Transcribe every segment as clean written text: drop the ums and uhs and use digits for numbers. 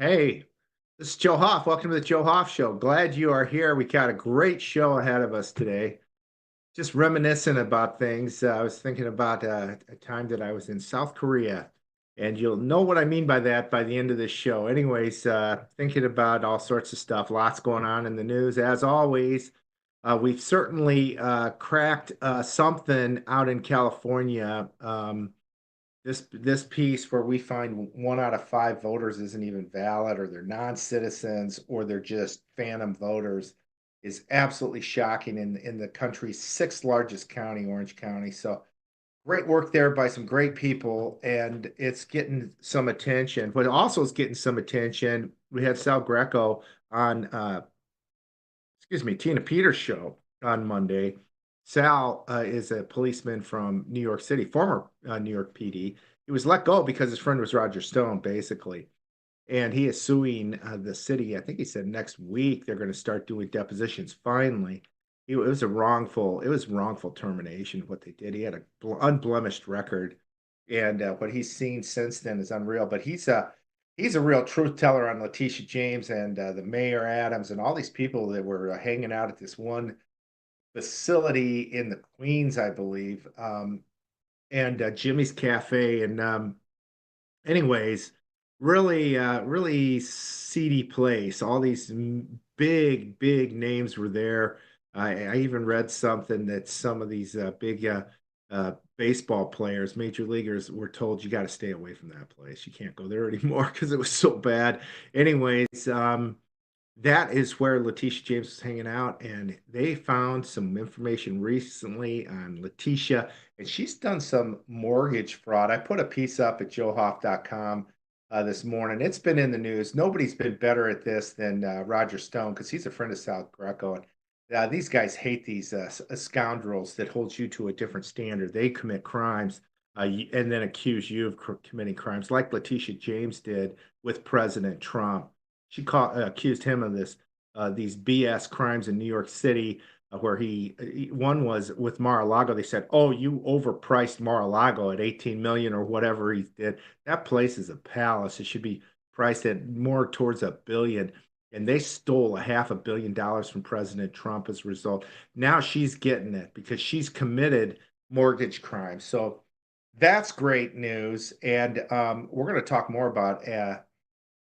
Hey, this is Joe Hoff. Welcome to the Joe Hoff Show. Glad you are here. We got a great show ahead of us today. Just reminiscing about things. I was thinking about a time that I was in South Korea, and you'll know what I mean by that by the end of this show. Anyways, thinking about all sorts of stuff, lots going on in the news. As always, we've certainly cracked something out in California. This piece where we find 1 out of 5 voters isn't even valid, or they're non-citizens, or they're just phantom voters, is absolutely shocking in the country's sixth largest county, Orange County. So great work there by some great people, and it's getting some attention. But also is getting some attention. We had Sal Greco on Tina Peters' show on Monday. Sal is a policeman from New York City, former New York PD. He was let go because his friend was Roger Stone, basically. And he is suing the city. I think he said next week they're going to start doing depositions finally. It was wrongful termination, what they did. He had an unblemished record. And what he's seen since then is unreal. But he's a real truth teller on Letitia James and the Mayor Adams and all these people that were hanging out at this one facility in the Queens, I believe, and Jimmy's Cafe. And anyways, really seedy place. All these big names were there. I even read something that some of these big baseball players, major leaguers, were told you got to stay away from that place. You can't go there anymore because it was so bad. Anyways, that is where Letitia James was hanging out, and they found some information recently on Letitia, and she's done some mortgage fraud. I put a piece up at joehoff.com this morning. It's been in the news. Nobody's been better at this than Roger Stone, because he's a friend of Sal Greco. And these guys hate these scoundrels that hold you to a different standard. They commit crimes and then accuse you of committing crimes, like Letitia James did with President Trump. She accused him of these BS crimes in New York City, where one was with Mar-a-Lago. They said, "Oh, you overpriced Mar-a-Lago at 18 million or whatever he did. That place is a palace. It should be priced at more towards $1 billion." And they stole $500 million from President Trump as a result. Now she's getting it because she's committed mortgage crimes. So that's great news. And we're going to talk more about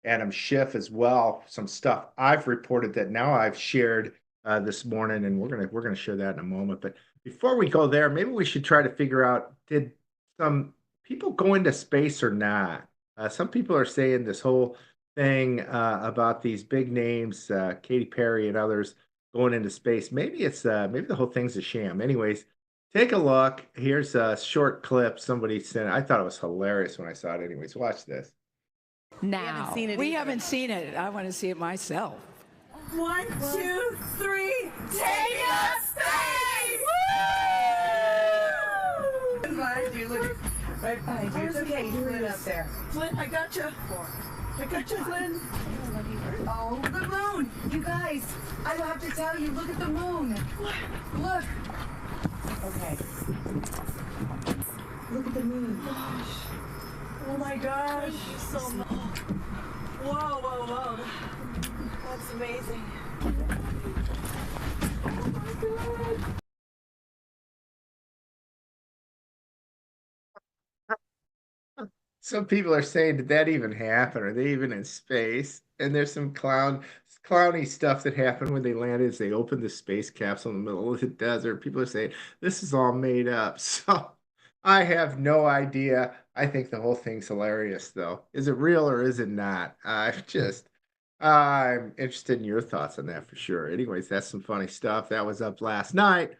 Adam Schiff as well. Some stuff I've reported that now I've shared this morning, and we're gonna share that in a moment. But before we go there, maybe we should try to figure out, did some people go into space or not? Some people are saying this whole thing about these big names, Katy Perry and others going into space. Maybe maybe the whole thing's a sham. Anyways, take a look. Here's a short clip somebody sent. I thought it was hilarious when I saw it. Anyways, watch this. Now, we haven't seen it. I want to see it myself. 1, 2, 3, take us space! Woo! Behind you, look, right behind you. It's okay, Flynn up there. Flynn, I got you. I got you, Flynn. Oh, the moon! You guys, I have to tell you, look at the moon. Look. Okay. Look at the moon. Gosh. Oh my gosh. So much. Whoa. That's amazing. Oh my God. Some people are saying, did that even happen? Are they even in space? And there's some clowny stuff that happened when they landed, as they opened the space capsule in the middle of the desert. People are saying this is all made up. So I have no idea. I think the whole thing's hilarious, though. Is it real or is it not? I'm interested in your thoughts on that for sure. Anyways, that's some funny stuff. That was up last night.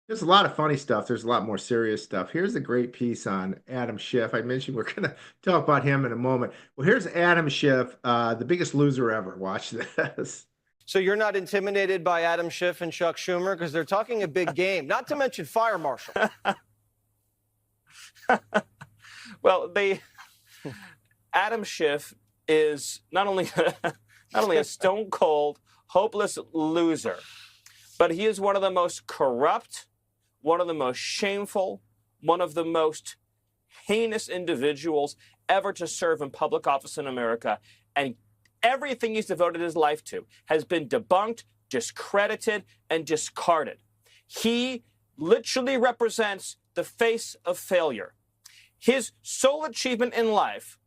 There's a lot of funny stuff. There's a lot more serious stuff. Here's a great piece on Adam Schiff. I mentioned we're going to talk about him in a moment. Well, here's Adam Schiff, the biggest loser ever. Watch this. So you're not intimidated by Adam Schiff and Chuck Schumer because they're talking a big game, not to mention fire marshal. Well, Adam Schiff is not only a stone cold, hopeless loser, but he is one of the most corrupt, one of the most shameful, one of the most heinous individuals ever to serve in public office in America. And everything he's devoted his life to has been debunked, discredited, and discarded. He literally represents the face of failure. His sole achievement in life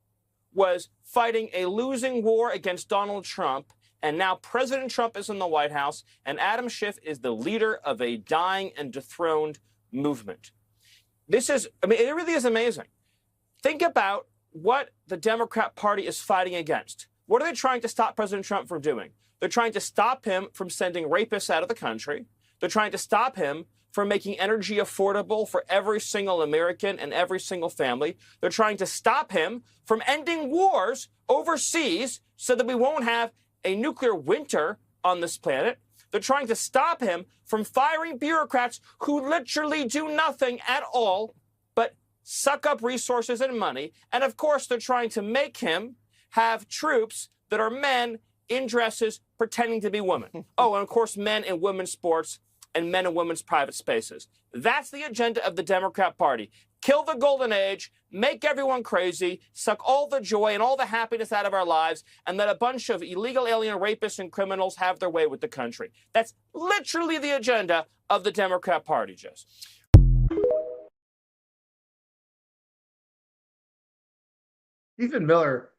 was fighting a losing war against Donald Trump, and now President Trump is in the White House, and Adam Schiff is the leader of a dying and dethroned movement. This is, I mean, it really is amazing. Think about what the Democrat Party is fighting against. What are they trying to stop President Trump from doing? They're trying to stop him from sending rapists out of the country. They're trying to stop him from making energy affordable for every single American and every single family. They're trying to stop him from ending wars overseas so that we won't have a nuclear winter on this planet. They're trying to stop him from firing bureaucrats who literally do nothing at all but suck up resources and money. And of course, they're trying to make him have troops that are men in dresses pretending to be women. Oh, and of course, men in women's sports and men and women's private spaces. That's the agenda of the Democrat Party. Kill the golden age, make everyone crazy, suck all the joy and all the happiness out of our lives, and let a bunch of illegal alien rapists and criminals have their way with the country. That's literally the agenda of the Democrat Party, Jess. Stephen Miller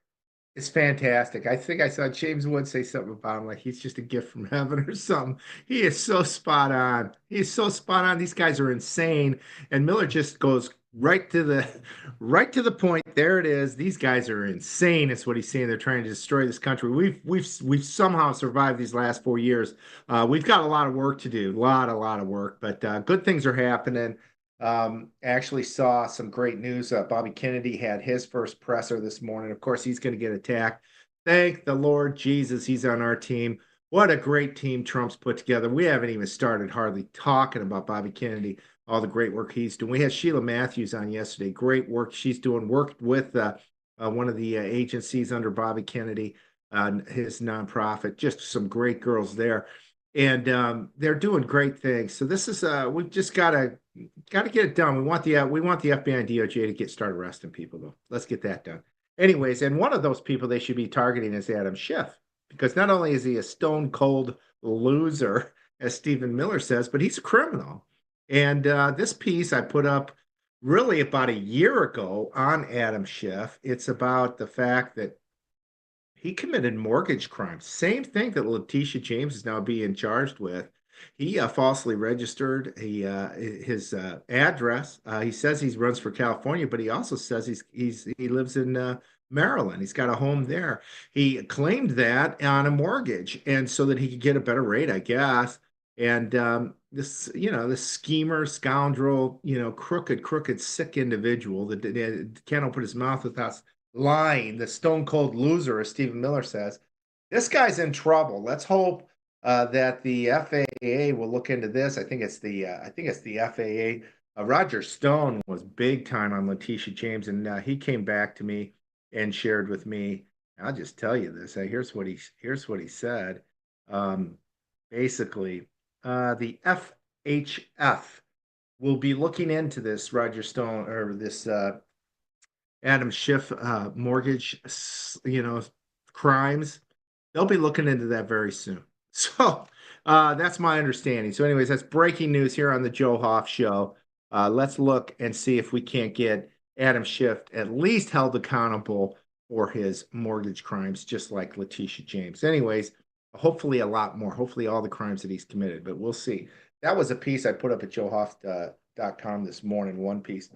is fantastic. I think I saw James Wood say something about him, like he's just a gift from heaven or something. He is so spot on. He is so spot on. These guys are insane. And Miller just goes right to the point. There it is. These guys are insane. It's what he's saying. They're trying to destroy this country. We've somehow survived these last 4 years. We've got a lot of work to do. A lot of work, but good things are happening. Actually saw some great news. Bobby Kennedy had his first presser this morning. Of course, he's going to get attacked. Thank the Lord Jesus, he's on our team. What a great team Trump's put together. We haven't even started hardly talking about Bobby Kennedy, all the great work he's doing. We had Sheila Matthews on yesterday. Great work she's doing. Worked with one of the agencies under Bobby Kennedy, his nonprofit. Just some great girls there. And they're doing great things. So this is we've just got to get it done. We want the FBI and DOJ to start arresting people, though. Let's get that done. Anyways, and one of those people they should be targeting is Adam Schiff, because not only is he a stone cold loser, as Stephen Miller says, but he's a criminal. And this piece I put up really about a year ago on Adam Schiff. It's about the fact that he committed mortgage crimes. Same thing that Letitia James is now being charged with. He falsely registered his address. He says he runs for California, but he also says he lives in Maryland. He's got a home there. He claimed that on a mortgage, and so that he could get a better rate, I guess. And this schemer, scoundrel, crooked, sick individual that can't open his mouth without lying, the stone cold loser, as Stephen Miller says. This guy's in trouble. Let's hope that the FAA will look into this. I think it's the FAA. Roger Stone was big time on Letitia James, and he came back to me and shared with me. I'll just tell you this. Here's what he said. Basically, the FHF will be looking into this Roger Stone, or this Adam Schiff mortgage, crimes. They'll be looking into that very soon. So that's my understanding. So anyways, that's breaking news here on the Joe Hoff Show. Let's look and see if we can't get Adam Schiff at least held accountable for his mortgage crimes, just like Letitia James. Anyways, hopefully a lot more. Hopefully all the crimes that he's committed, but we'll see. That was a piece I put up at joehoff.com this morning, one piece.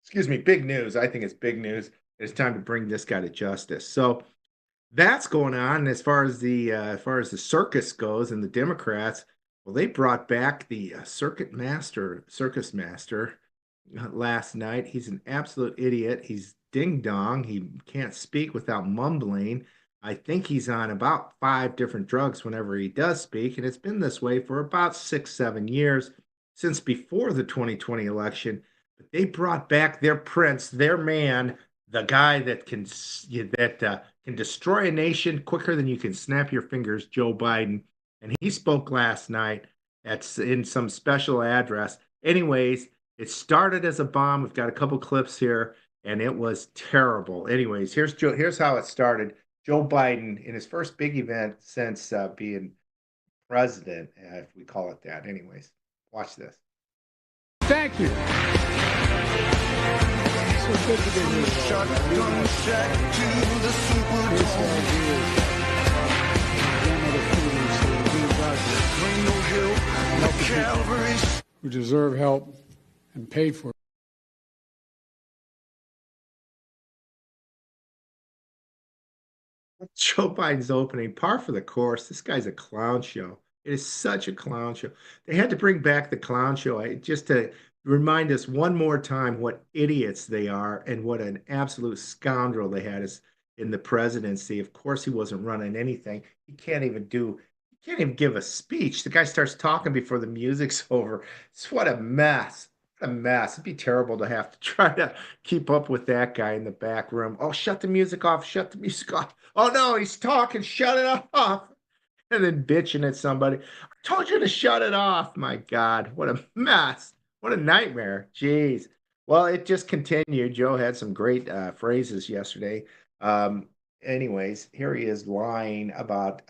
Excuse me, big news. I think it's big news. It's time to bring this guy to justice. So that's going on. As far as the circus goes, and the Democrats, well, they brought back the circus master last night. He's an absolute idiot. He's ding dong. He can't speak without mumbling. I think he's on about 5 different drugs whenever he does speak, and it's been this way for about 6-7 years, since before the 2020 election. But they brought back their prince, their man, the guy that can destroy a nation quicker than you can snap your fingers, Joe Biden. And he spoke last night in some special address. Anyways, it started as a bomb. We've got a couple clips here, and it was terrible. Anyways, here's how it started. Joe Biden in his first big event since being president, if we call it that. Anyways, watch this. Thank you. Who deserve help and paid for. Joe Biden's opening, par for the course. This guy's a clown show. It is such a clown show. They had to bring back the clown show just to remind us one more time what idiots they are and what an absolute scoundrel they had as in the presidency. Of course, he wasn't running anything. He can't even give a speech. The guy starts talking before the music's over. It's what a mess. What a mess. It'd be terrible to have to try to keep up with that guy in the back room. Oh, shut the music off. Shut the music off. Oh no, he's talking. Shut it off. And then bitching at somebody. I told you to shut it off. My God, what a mess. What a nightmare. Jeez. Well, it just continued. Joe had some great phrases yesterday. Anyways, here he is lying about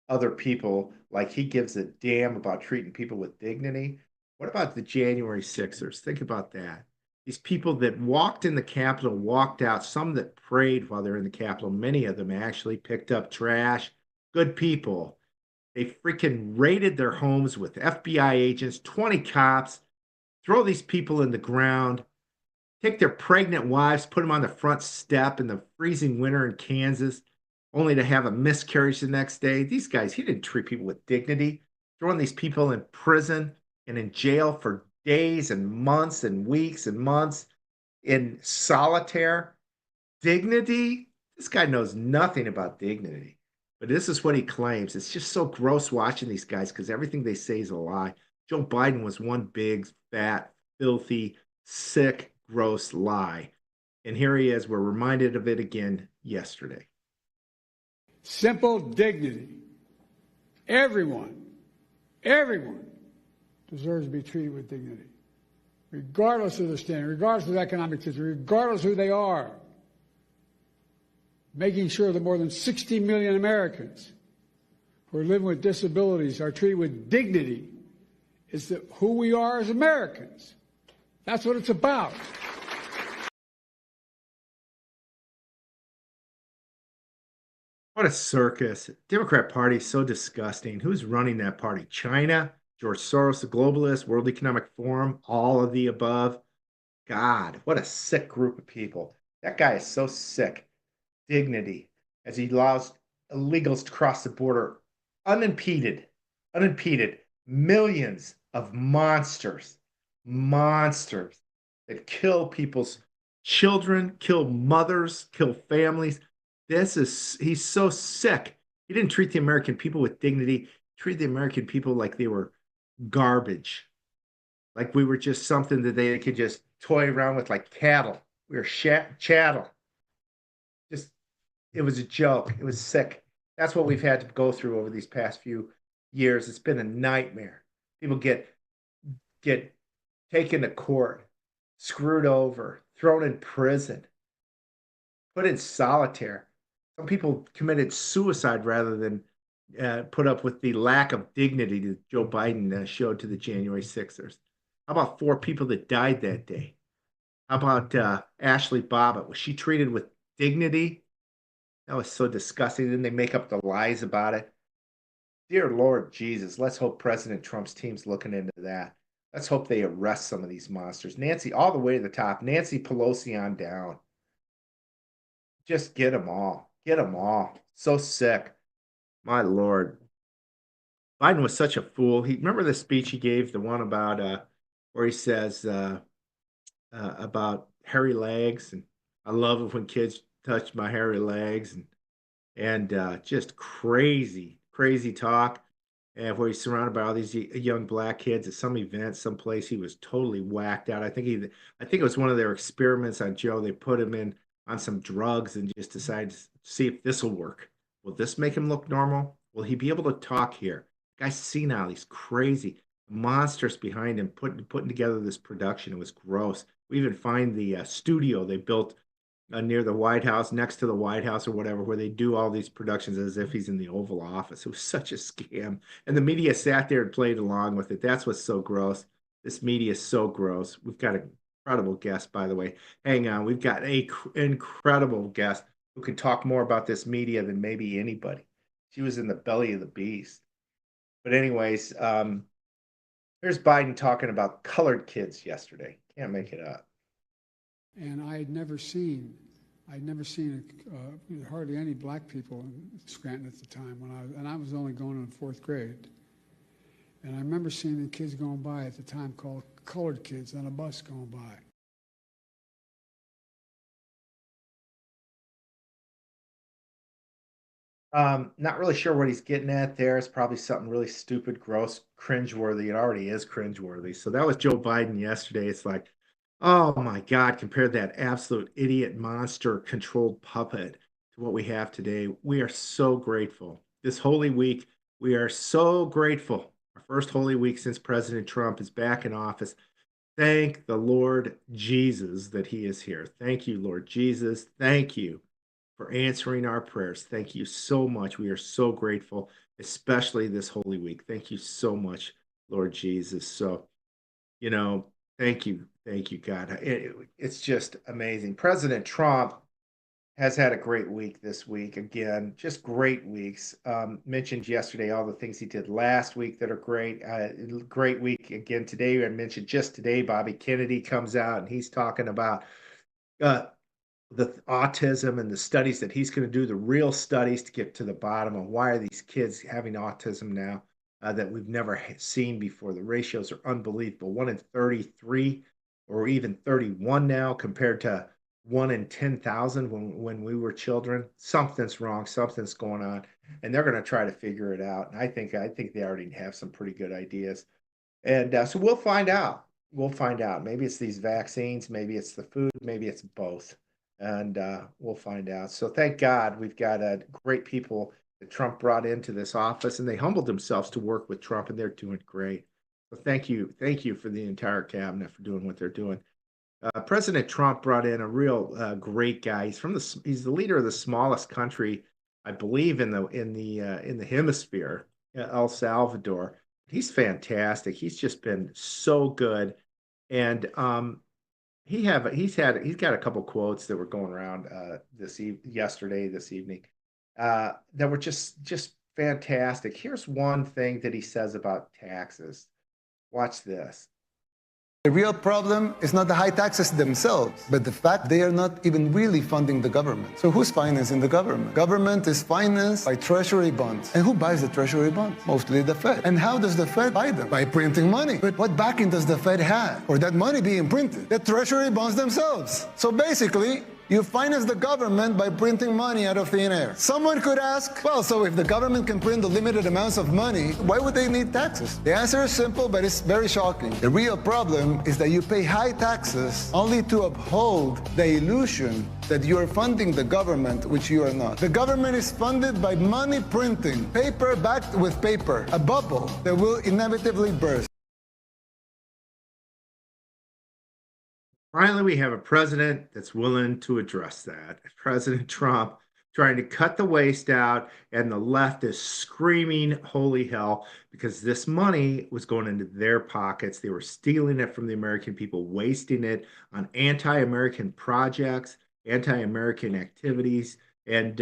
other people like he gives a damn about treating people with dignity. What about the January Sixers? Think about that. These people that walked in the Capitol, walked out, some that prayed while they're in the Capitol, many of them actually picked up trash. Good people. They freaking raided their homes with FBI agents, 20 cops, throw these people in the ground, take their pregnant wives, put them on the front step in the freezing winter in Kansas, only to have a miscarriage the next day. These guys, he didn't treat people with dignity, throwing these people in prison and in jail for days and months and weeks and months in solitaire. Dignity? This guy knows nothing about dignity. But this is what he claims. It's just so gross watching these guys because everything they say is a lie. Joe Biden was one big, fat, filthy, sick, gross lie. And here he is. We're reminded of it again yesterday. Simple dignity. Everyone deserves to be treated with dignity, regardless of their standing, regardless of economic situation, regardless of who they are. Making sure that more than 60 million Americans who are living with disabilities are treated with dignity is who we are as Americans. That's what it's about. What a circus. Democrat Party is so disgusting. Who's running that party? China? George Soros, the globalist, World Economic Forum, all of the above. God, what a sick group of people. That guy is so sick. Dignity as he allows illegals to cross the border unimpeded. Millions of monsters that kill people's children, kill mothers, kill families. He's so sick. He didn't treat the American people with dignity. He treated the American people like they were garbage, like we were just something that they could just toy around with like cattle. We were chattel. Just, it was a joke. It was sick. That's what we've had to go through over these past few years. It's been a nightmare. People get taken to court, screwed over, thrown in prison, put in solitaire. Some people committed suicide rather than put up with the lack of dignity that Joe Biden showed to the January Sixers. How about 4 people that died that day? How about Ashley Bobbitt? Was she treated with dignity? That was so disgusting. Then they make up the lies about it. Dear Lord Jesus, let's hope President Trump's team's looking into that. Let's hope they arrest some of these monsters. Nancy, all the way to the top. Nancy Pelosi on down. Just get them all. Get them all. So sick. My Lord. Biden was such a fool. Remember the speech he gave, the one about where he says about hairy legs, and I love it when kids touch my hairy legs, and just crazy talk. And where he's surrounded by all these young black kids at some event, someplace, he was totally whacked out. I think it was one of their experiments on Joe. They put him in on some drugs and just decided to see if this will work. Will this make him look normal? Will he be able to talk here? Guy's senile. He's crazy. Monsters behind him putting together this production. It was gross. We even find the studio they built near the White House, next to the White House or whatever, where they do all these productions as if he's in the Oval Office. It was such a scam. And the media sat there and played along with it. That's what's so gross. This media is so gross. We've got an incredible guest, by the way. Hang on. We've got an incredible guest who can talk more about this media than maybe anybody. She was in the belly of the beast. But anyways, here's Biden talking about colored kids yesterday. Can't make it up. And I'd never seen hardly any black people in Scranton at the time and I was only going in fourth grade. And I remember seeing the kids going by at the time called colored kids on a bus going by. Not really sure what he's getting at there. It's probably something really stupid, gross, cringeworthy. It already is cringeworthy. So that was Joe Biden yesterday. It's like, oh my God, compare that absolute idiot monster controlled puppet to what we have today. We are so grateful. This Holy Week, we are so grateful. Our first Holy Week since President Trump is back in office. Thank the Lord Jesus that he is here. Thank you, Lord Jesus. Thank you for answering our prayers. Thank you so much. We are so grateful, especially this Holy Week. Thank you so much, Lord Jesus. So, thank you. Thank you, God. It's just amazing. President Trump has had a great week this week. Again, just great weeks. Mentioned yesterday all the things he did last week that are great. Great week again today. I mentioned just today, Bobby Kennedy comes out and he's talking about the autism and the studies that he's going to do, the real studies to get to the bottom of why are these kids having autism now that we've never seen before. The ratios are unbelievable. 1 in 33 or even 31 now compared to 1 in 10,000 when we were children. Something's wrong. Something's going on. And they're going to try to figure it out. And I think they already have some pretty good ideas. And so we'll find out. We'll find out. Maybe it's these vaccines. Maybe it's the food. Maybe it's both. And we'll find out. So thank God we've got great people that Trump brought into this office, and they humbled themselves to work with Trump, and they're doing great. So thank you for the entire cabinet for doing what they're doing. President Trump brought in a real great guy. He's the leader of the smallest country, I believe, in the hemisphere, El Salvador. He's fantastic. He's just been so good, and he's got a couple quotes that were going around this evening that were just fantastic. Here's one thing that he says about taxes. Watch this. The real problem is not the high taxes themselves, but the fact they are not even really funding the government. So who's financing the government? Government is financed by treasury bonds. And who buys the treasury bonds? Mostly the Fed. And how does the Fed buy them? By printing money. But what backing does the Fed have for that money being printed? The treasury bonds themselves. So basically, you finance the government by printing money out of thin air. Someone could ask, well, so if the government can print the limited amounts of money, why would they need taxes? The answer is simple, but it's very shocking. The real problem is that you pay high taxes only to uphold the illusion that you are funding the government, which you are not. The government is funded by money printing, paper backed with paper, a bubble that will inevitably burst. Finally, we have a president that's willing to address that. President Trump trying to cut the waste out, and the left is screaming, holy hell, because this money was going into their pockets. They were stealing it from the American people, wasting it on anti-American projects, anti-American activities, and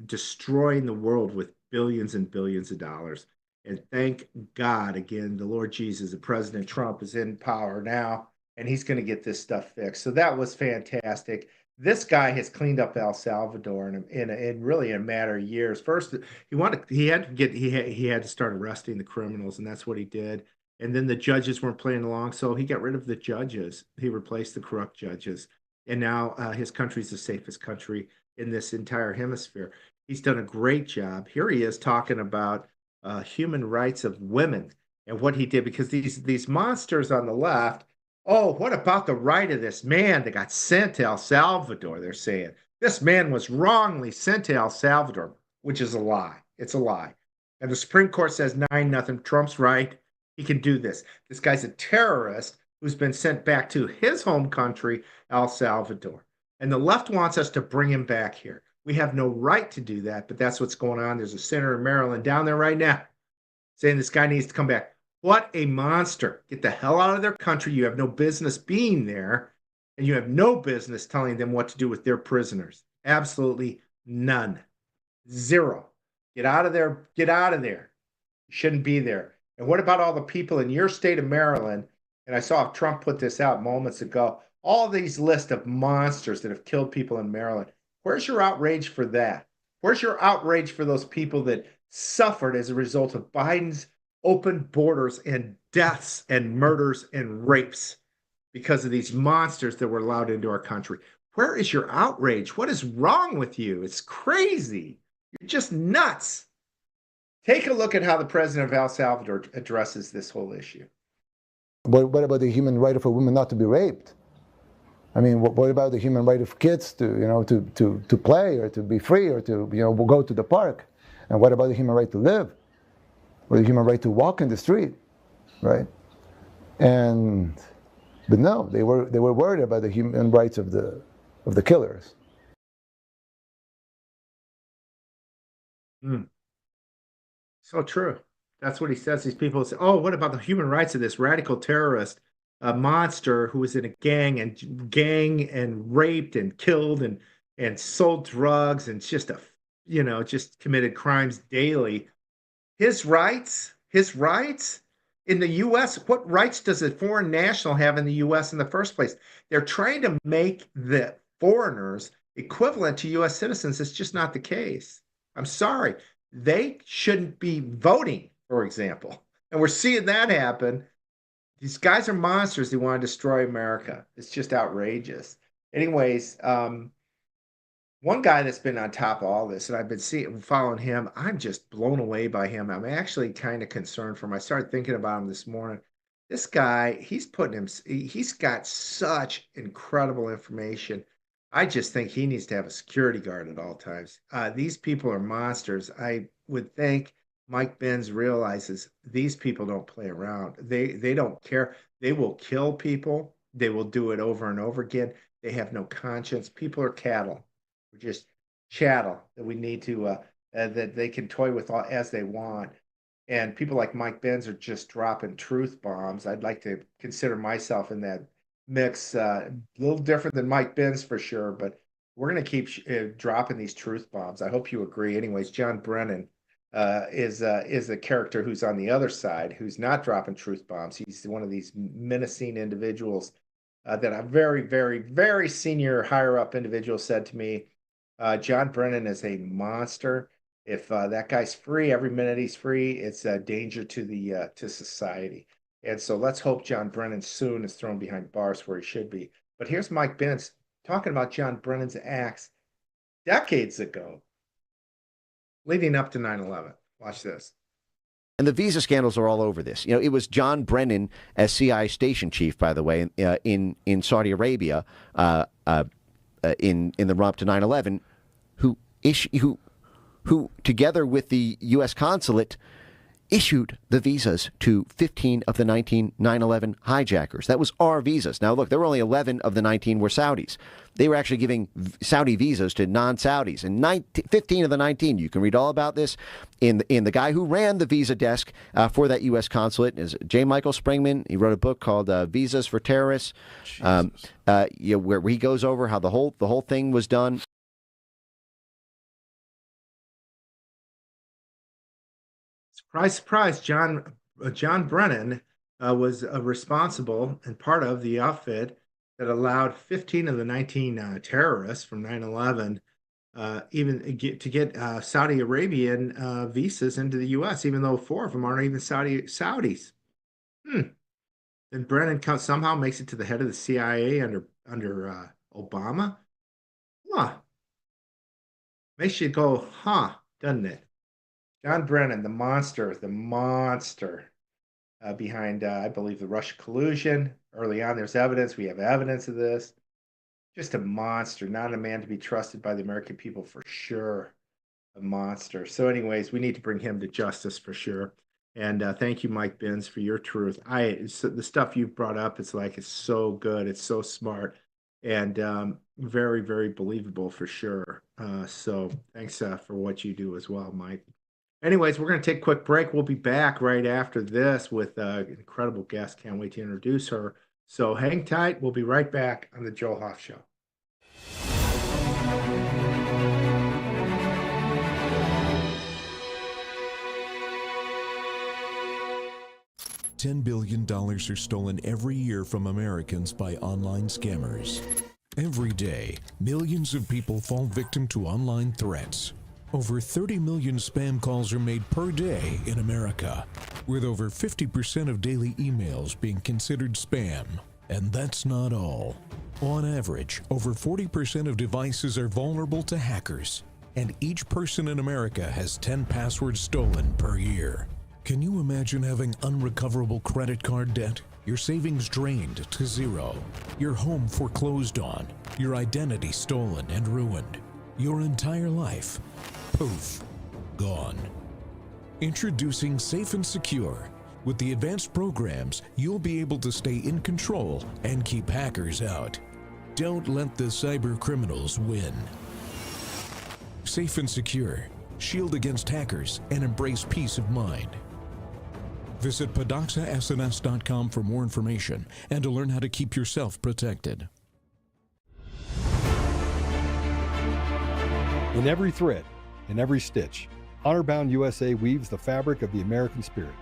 destroying the world with billions and billions of dollars. And thank God, again, the Lord Jesus, and President Trump is in power now, and he's going to get this stuff fixed. So that was fantastic. This guy has cleaned up El Salvador in really a matter of years. First, he had to start arresting the criminals, and that's what he did. And then the judges weren't playing along, so he got rid of the judges. He replaced the corrupt judges, and now his country's the safest country in this entire hemisphere. He's done a great job. Here he is talking about human rights of women and what he did, because these monsters on the left. Oh, what about the right of this man that got sent to El Salvador? They're saying this man was wrongly sent to El Salvador, which is a lie. It's a lie. And the Supreme Court says 9-0. Trump's right. He can do this. This guy's a terrorist who's been sent back to his home country, El Salvador. And the left wants us to bring him back here. We have no right to do that, but that's what's going on. There's a senator in Maryland down there right now saying this guy needs to come back. What a monster. Get the hell out of their country. You have no business being there, and you have no business telling them what to do with their prisoners. Absolutely none. Zero. Get out of there. Get out of there. You shouldn't be there. And what about all the people in your state of Maryland? And I saw Trump put this out moments ago. All these lists of monsters that have killed people in Maryland. Where's your outrage for that? Where's your outrage for those people that suffered as a result of Biden's open borders and deaths and murders and rapes because of these monsters that were allowed into our country? Where is your outrage? What is wrong with you? It's crazy. You're just nuts. Take a look at how the president of El Salvador addresses this whole issue. What about the human right of a woman not to be raped? I mean, what about the human right of kids to play or to be free or to go to the park? And what about the human right to live or the human right to walk in the street, right? But no, they were worried about the human rights of the killers. So true. That's what he says. These people say, "Oh, what about the human rights of this radical terrorist, a monster who was in a gang and raped and killed and sold drugs and just just committed crimes daily? His rights in the U.S. What rights does a foreign national have in the U.S. in the first place? They're trying to make the foreigners equivalent to U.S. citizens. It's just not the case. I'm sorry. They shouldn't be voting, for example. And we're seeing that happen. These guys are monsters. They want to destroy America. It's just outrageous. Anyways, one guy that's been on top of all this, and I've been following him, I'm just blown away by him. I'm actually kind of concerned for him. I started thinking about him this morning. This guy, he's got such incredible information. I just think he needs to have a security guard at all times. These people are monsters. I would think Mike Benz realizes these people don't play around. They don't care. They will kill people. They will do it over and over again. They have no conscience. People are cattle. We're just chattel that we need to that they can toy with as they want. And people like Mike Benz are just dropping truth bombs. I'd like to consider myself in that mix. A little different than Mike Benz for sure, but we're going to keep dropping these truth bombs. I hope you agree. Anyways, John Brennan is a character who's on the other side, who's not dropping truth bombs. He's one of these menacing individuals that a very, very, very senior, higher up individual said to me, John Brennan is a monster. If that guy's free, every minute he's free, it's a danger to society. And so let's hope John Brennan soon is thrown behind bars where he should be. But here's Mike Benz talking about John Brennan's acts decades ago, leading up to 9/11. Watch this. And the visa scandals are all over this. It was John Brennan, as CIA station chief, by the way, in Saudi Arabia, in the run up to 9/11, who together with the U.S. consulate issued the visas to 15 of the 19 9/11 hijackers. That was our visas. Now, look, there were only 11 of the 19 were Saudis. They were actually giving Saudi visas to non-Saudis. And 15 of the 19, you can read all about this in the guy who ran the visa desk for that U.S. consulate is J. Michael Springman. He wrote a book called Visas for Terrorists, where he goes over how the whole thing was done. Surprise, surprise, John Brennan was responsible and part of the outfit that allowed 15 of the 19 terrorists from 9/11 even to get Saudi Arabian visas into the U.S., even though 4 of them aren't even Saudis. Then Brennan somehow makes it to the head of the CIA under Obama. Huh. Makes you go, huh, doesn't it? John Brennan, the monster behind, I believe, the Russia collusion. Early on, there's evidence. We have evidence of this. Just a monster, not a man to be trusted by the American people for sure. A monster. So anyways, we need to bring him to justice for sure. And thank you, Mike Benz, for your truth. The stuff you've brought up, it's so good. It's so smart. and very, very believable for sure. So thanks for what you do as well, Mike. Anyways, we're going to take a quick break. We'll be back right after this with an incredible guest. Can't wait to introduce her. So hang tight. We'll be right back on the Joe Hoff Show. $10 billion are stolen every year from Americans by online scammers. Every day, millions of people fall victim to online threats. Over 30 million spam calls are made per day in America, with over 50% of daily emails being considered spam. And that's not all. On average, over 40% of devices are vulnerable to hackers, and each person in America has 10 passwords stolen per year. Can you imagine having unrecoverable credit card debt? Your savings drained to zero, your home foreclosed on, your identity stolen and ruined, your entire life, poof, gone. Introducing Safe and Secure. With the advanced programs, you'll be able to stay in control and keep hackers out. Don't let the cyber criminals win. Safe and Secure. Shield against hackers and embrace peace of mind. Visit PadoxaSNS.com for more information and to learn how to keep yourself protected. In every thread, in every stitch, Honor-Bound USA weaves the fabric of the American spirit.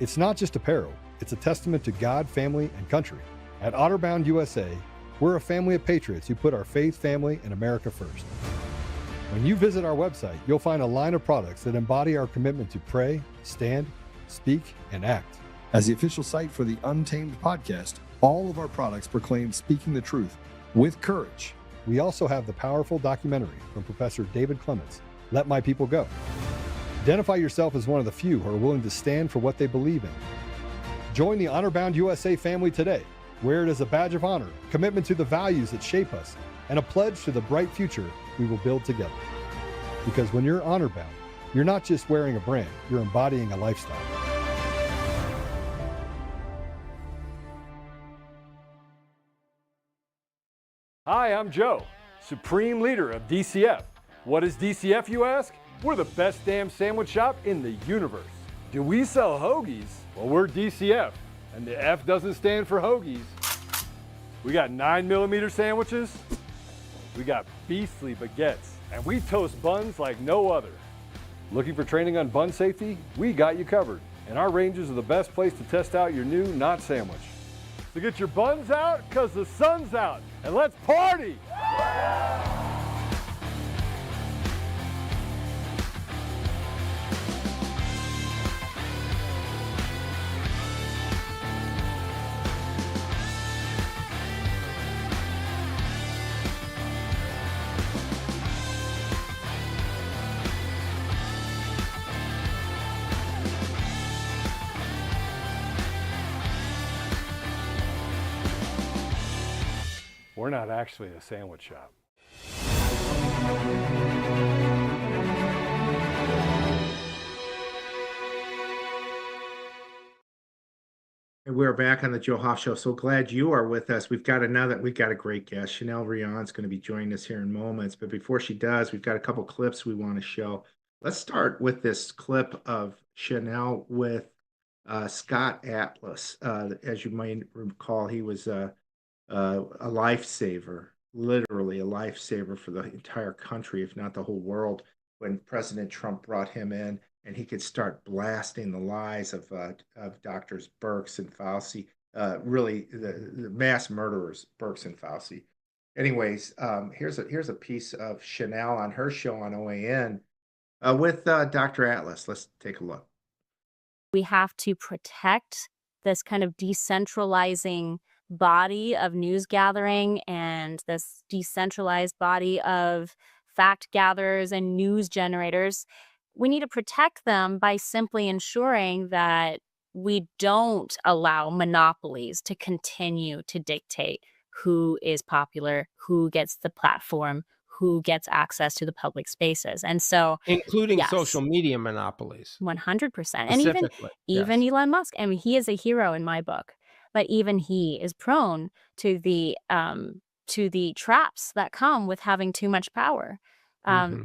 It's not just apparel, it's a testament to God, family, and country. At Honor-Bound USA, we're a family of patriots who put our faith, family, and America first. When you visit our website, you'll find a line of products that embody our commitment to pray, stand, speak, and act. As the official site for the Untamed podcast, all of our products proclaim speaking the truth with courage. We also have the powerful documentary from Professor David Clements, Let My People Go. Identify yourself as one of the few who are willing to stand for what they believe in. Join the Honor-Bound USA family today. Wear it as a badge of honor, commitment to the values that shape us, and a pledge to the bright future we will build together. Because when you're honor-bound, you're not just wearing a brand, you're embodying a lifestyle. Hi, I'm Joe, Supreme Leader of DCF. What is DCF, you ask? We're the best damn sandwich shop in the universe. Do we sell hoagies? Well, we're DCF, and the F doesn't stand for hoagies. We got 9mm sandwiches, we got beastly baguettes, and we toast buns like no other. Looking for training on bun safety? We got you covered. And our ranges are the best place to test out your new Not sandwich. So get your buns out, cause the sun's out, and let's party! We're not actually a sandwich shop. And we're back on the Joe Hoff Show. So glad you are with us. We've got a great guest. Chanel Rion's going to be joining us here in moments. But before she does, we've got a couple clips we want to show. Let's start with this clip of Chanel with Scott Atlas. As you might recall, he was a lifesaver, literally a lifesaver for the entire country, if not the whole world, when President Trump brought him in and he could start blasting the lies of doctors Birx and Fauci, really the mass murderers, Birx and Fauci. Anyways, here's a piece of Chanel on her show on OAN with Dr. Atlas. Let's take a look. We have to protect this kind of decentralizing body of news gathering and this decentralized body of fact gatherers and news generators. We need to protect them by simply ensuring that we don't allow monopolies to continue to dictate who is popular, who gets the platform, who gets access to the public spaces. And so, including yes, social media monopolies. 100%. And even yes. Elon Musk, I mean, he is a hero in my book, but even he is prone to the to the traps that come with having too much power.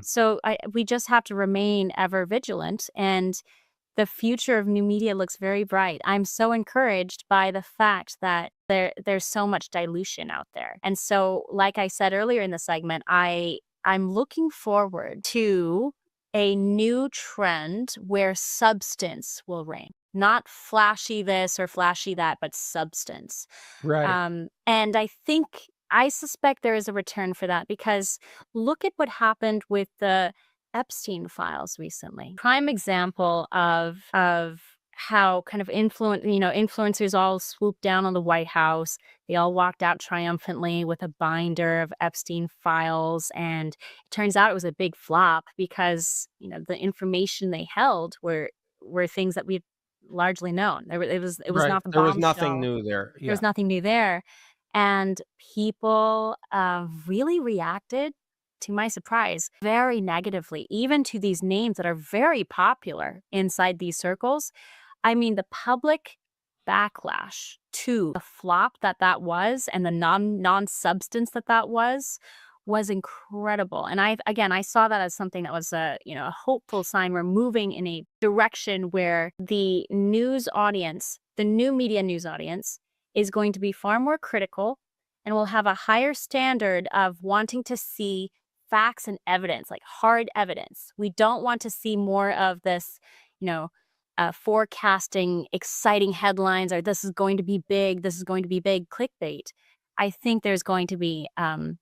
So we just have to remain ever vigilant, and the future of new media looks very bright. I'm so encouraged by the fact that there's so much dilution out there. And so, like I said earlier in the segment, I'm looking forward to a new trend where substance will reign. Not flashy this or flashy that, but substance. Right. And I suspect there is a return for that, because look at what happened with the Epstein files recently. Prime example of how kind of influencers all swooped down on the White House. They all walked out triumphantly with a binder of Epstein files, and it turns out it was a big flop because the information they held were things that we've largely known. It was Right. not the There was nothing bombshell. new there. There Yeah. was nothing new there, and people really reacted, to my surprise, very negatively, even to these names that are very popular inside these circles. I mean, the public backlash to the flop that was, and the non-substance that was incredible. And I saw that as something that was a hopeful sign. We're moving in a direction where the news audience, the new media news audience, is going to be far more critical, and will have a higher standard of wanting to see facts and evidence, like hard evidence. We don't want to see more of this, forecasting exciting headlines, or this is going to be big, clickbait. I think there's going to be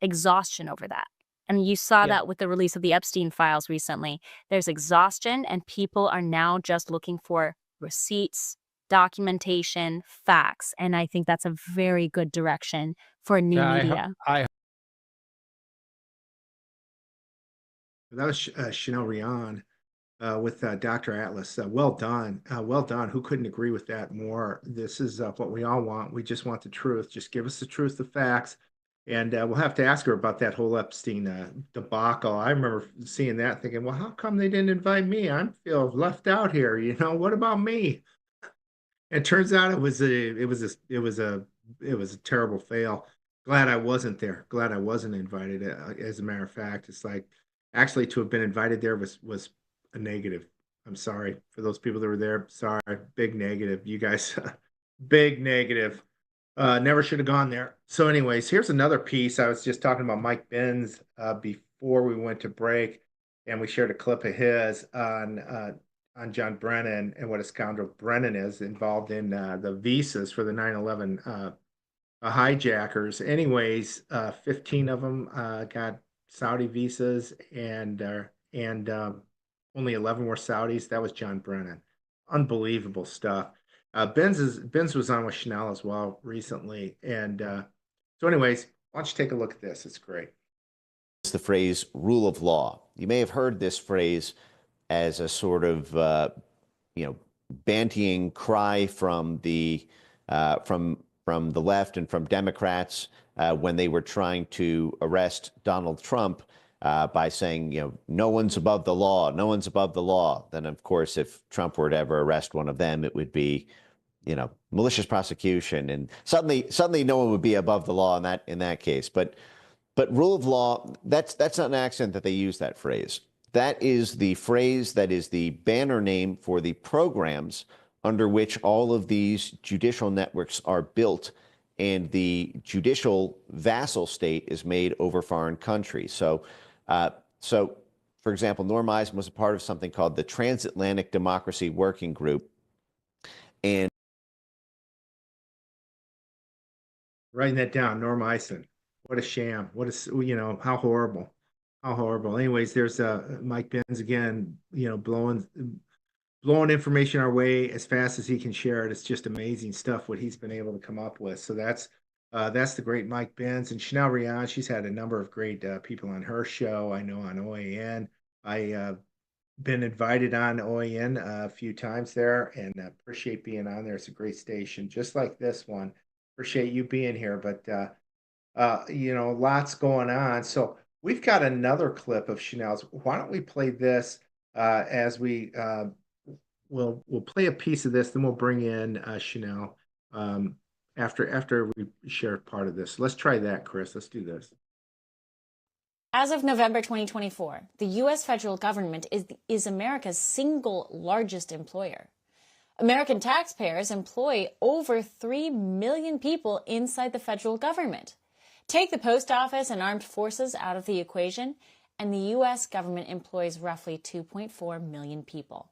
exhaustion over that. And you saw Yeah. that with the release of the Epstein files recently. There's exhaustion, and people are now just looking for receipts, documentation, facts. And I think that's a very good direction for new Yeah, media. That was Chanel Rion with Dr. Atlas. Well done. Well done. Who couldn't agree with that more? This is what we all want. We just want the truth. Just give us the truth, the facts. And we'll have to ask her about that whole Epstein debacle. I remember seeing that thinking, well, how come they didn't invite me? I feel left out here. What about me? It turns out it was a terrible fail. Glad I wasn't there. Glad I wasn't invited. As a matter of fact, it's like actually to have been invited there was a negative. I'm sorry for those people that were there. Sorry, big negative. You guys, big negative. Never should have gone there. So, anyways, here's another piece. I was just talking about Mike Benz before we went to break, and we shared a clip of his on John Brennan and what a scoundrel Brennan is involved in the visas for the 9/11 hijackers. Anyways, 15 of them got Saudi visas, and only 11 were Saudis. That was John Brennan. Unbelievable stuff. Benz was on with Chanel as well recently, and so anyways, why don't you take a look at this? It's great. It's the phrase "rule of law." You may have heard this phrase as a sort of bantying cry from the left and from Democrats when they were trying to arrest Donald Trump by saying, no one's above the law, no one's above the law. Then, of course, if Trump were to ever arrest one of them, it would be, malicious prosecution, and suddenly no one would be above the law in that case. But rule of law, that's not an accident that they use that phrase. That is the phrase that is the banner name for the programs under which all of these judicial networks are built, and the judicial vassal state is made over foreign countries. So, for example, Norm Eisen was a part of something called the Transatlantic Democracy Working Group, and Writing that down, Norm Eisen. What a sham. How horrible. How horrible. Anyways, there's Mike Benz again, blowing information our way as fast as he can share it. It's just amazing stuff what he's been able to come up with. So that's the great Mike Benz. And Chanel Rion, she's had a number of great people on her show. I know on OAN. I been invited on OAN a few times there, and appreciate being on there. It's a great station, just like this one. Appreciate you being here, but lots going on. So we've got another clip of Chanel's. Why don't we play this as we'll play a piece of this, then we'll bring in Chanel. after we share part of this. Let's try that, Chris. Let's do this. As of November 2024, the U.S. federal government is America's single largest employer. American taxpayers employ over 3 million people inside the federal government. Take the post office and armed forces out of the equation, and the U.S. government employs roughly 2.4 million people.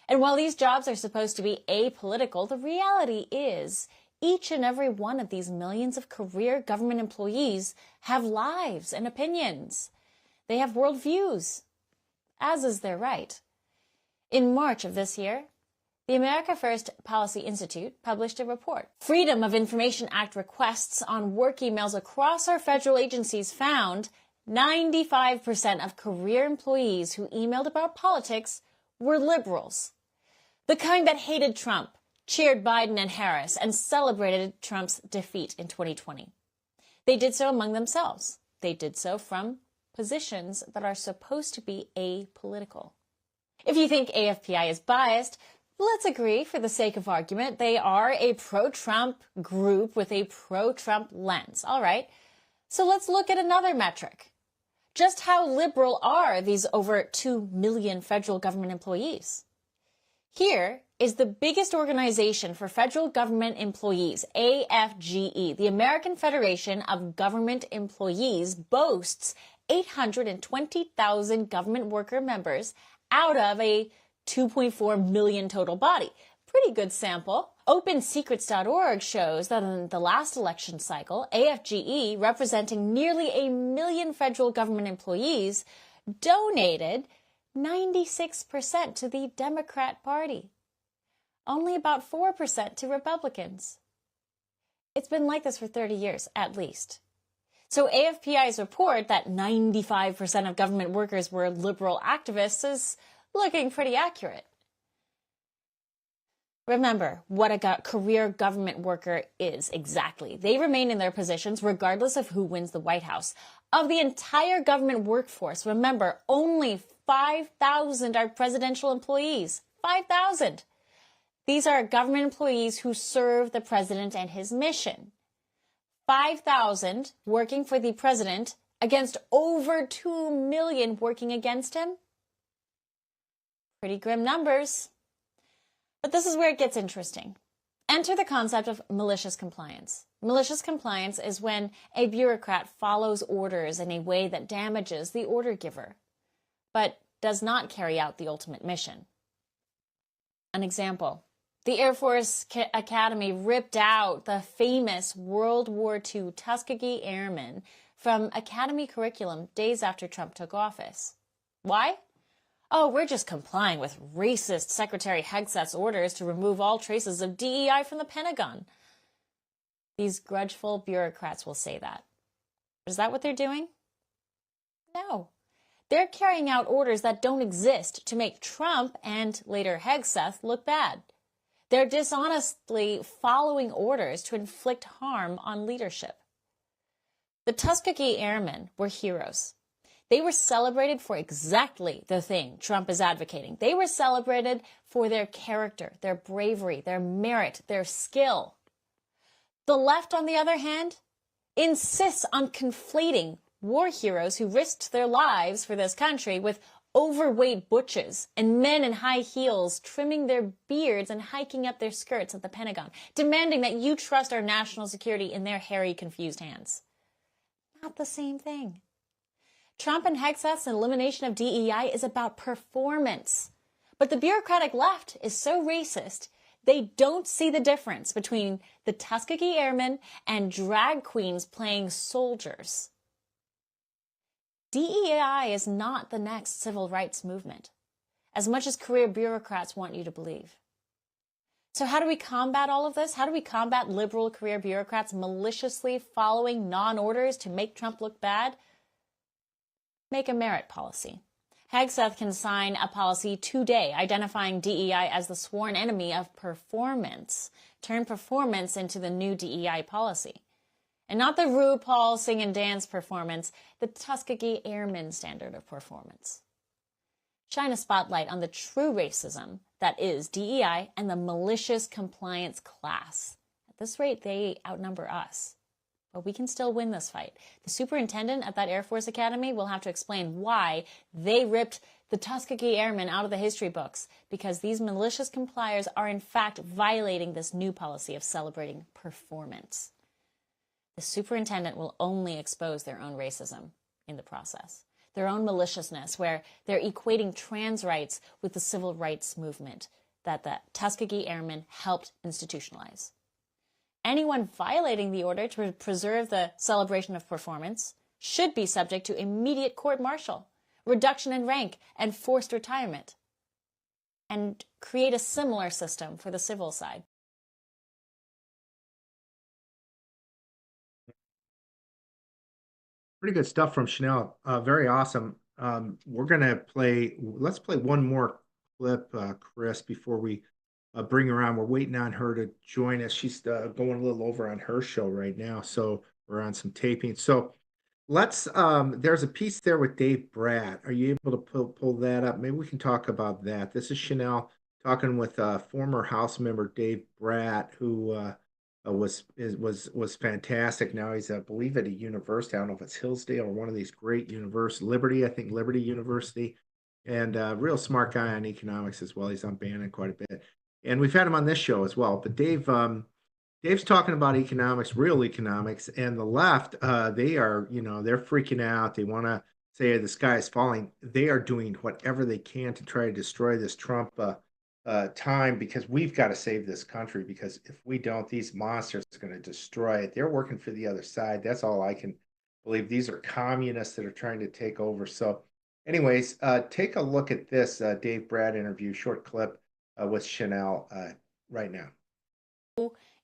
And while these jobs are supposed to be apolitical, the reality is each and every one of these millions of career government employees have lives and opinions. They have worldviews, as is their right. In March of this year, the America First Policy Institute published a report. Freedom of Information Act requests on work emails across our federal agencies found 95% of career employees who emailed about politics were liberals. The kind that hated Trump, cheered Biden and Harris, and celebrated Trump's defeat in 2020. They did so among themselves. They did so from positions that are supposed to be apolitical. If you think AFPI is biased, let's agree, for the sake of argument, they are a pro-Trump group with a pro-Trump lens. All right, so let's look at another metric. Just how liberal are these over 2 million federal government employees? Here is the biggest organization for federal government employees, AFGE. The American Federation of Government Employees boasts 820,000 government worker members out of a 2.4 million total body. Pretty good sample. OpenSecrets.org shows that in the last election cycle, AFGE, representing nearly 1 million federal government employees, donated 96% to the Democrat Party. Only about 4% to Republicans. It's been like this for 30 years, at least. So AFPI's report that 95% of government workers were liberal activists is looking pretty accurate. Remember what a career government worker is exactly. They remain in their positions regardless of who wins the White House. Of the entire government workforce, remember, only 5,000 are presidential employees. 5,000. These are government employees who serve the president and his mission. 5,000 working for the president against over 2 million working against him. Pretty grim numbers. But this is where it gets interesting. Enter the concept of malicious compliance. Malicious compliance is when a bureaucrat follows orders in a way that damages the order giver, but does not carry out the ultimate mission. An example. The Air Force Academy ripped out the famous World War II Tuskegee Airmen from Academy curriculum days after Trump took office. Why? Oh, we're just complying with racist Secretary Hegseth's orders to remove all traces of DEI from the Pentagon. These grudgeful bureaucrats will say that. Is that what they're doing? No. They're carrying out orders that don't exist to make Trump and later Hegseth look bad. They're dishonestly following orders to inflict harm on leadership. The Tuskegee Airmen were heroes. They were celebrated for exactly the thing Trump is advocating. They were celebrated for their character, their bravery, their merit, their skill. The left, on the other hand, insists on conflating war heroes who risked their lives for this country with overweight butches and men in high heels trimming their beards and hiking up their skirts at the Pentagon, demanding that you trust our national security in their hairy, confused hands. Not the same thing. Trump and Hegseth's elimination of DEI is about performance. But the bureaucratic left is so racist, they don't see the difference between the Tuskegee Airmen and drag queens playing soldiers. DEI is not the next civil rights movement, as much as career bureaucrats want you to believe. So how do we combat all of this? How do we combat liberal career bureaucrats maliciously following non-orders to make Trump look bad? Make a merit policy. Hegseth can sign a policy today identifying DEI as the sworn enemy of performance. Turn performance into the new DEI policy. And not the RuPaul sing and dance performance, the Tuskegee Airmen standard of performance. Shine a spotlight on the true racism that is DEI and the malicious compliance class. At this rate, they outnumber us. But we can still win this fight. The superintendent at that Air Force Academy will have to explain why they ripped the Tuskegee Airmen out of the history books, because these malicious compliers are in fact violating this new policy of celebrating performance. The superintendent will only expose their own racism in the process, their own maliciousness, where they're equating trans rights with the civil rights movement that the Tuskegee Airmen helped institutionalize. Anyone violating the order to preserve the celebration of performance should be subject to immediate court-martial, reduction in rank, and forced retirement, and create a similar system for the civil side. Pretty good stuff from Chanel. Very awesome. Let's play one more clip, Chris, before we bring her on. We're waiting on her to join us. She's going a little over on her show right now, so we're on some taping. So there's a piece there with Dave Bratt. Are you able to pull that up? Maybe we can talk about that. This is Chanel talking with former House member Dave Bratt, who was fantastic. Now he's, I believe, at a university. I don't know if it's Hillsdale or one of these great universities, Liberty, I think Liberty University, and real smart guy on economics as well. He's on Bannon quite a bit, and we've had him on this show as well. But Dave's talking about economics, real economics, and the left, they are, they're freaking out. They want to say the sky is falling. They are doing whatever they can to try to destroy this Trump time, because we've got to save this country, because if we don't, these monsters are going to destroy it. They're working for the other side. That's all I can believe. These are communists that are trying to take over. So anyways, take a look at this Dave Bratt interview, short clip with Chanel right now.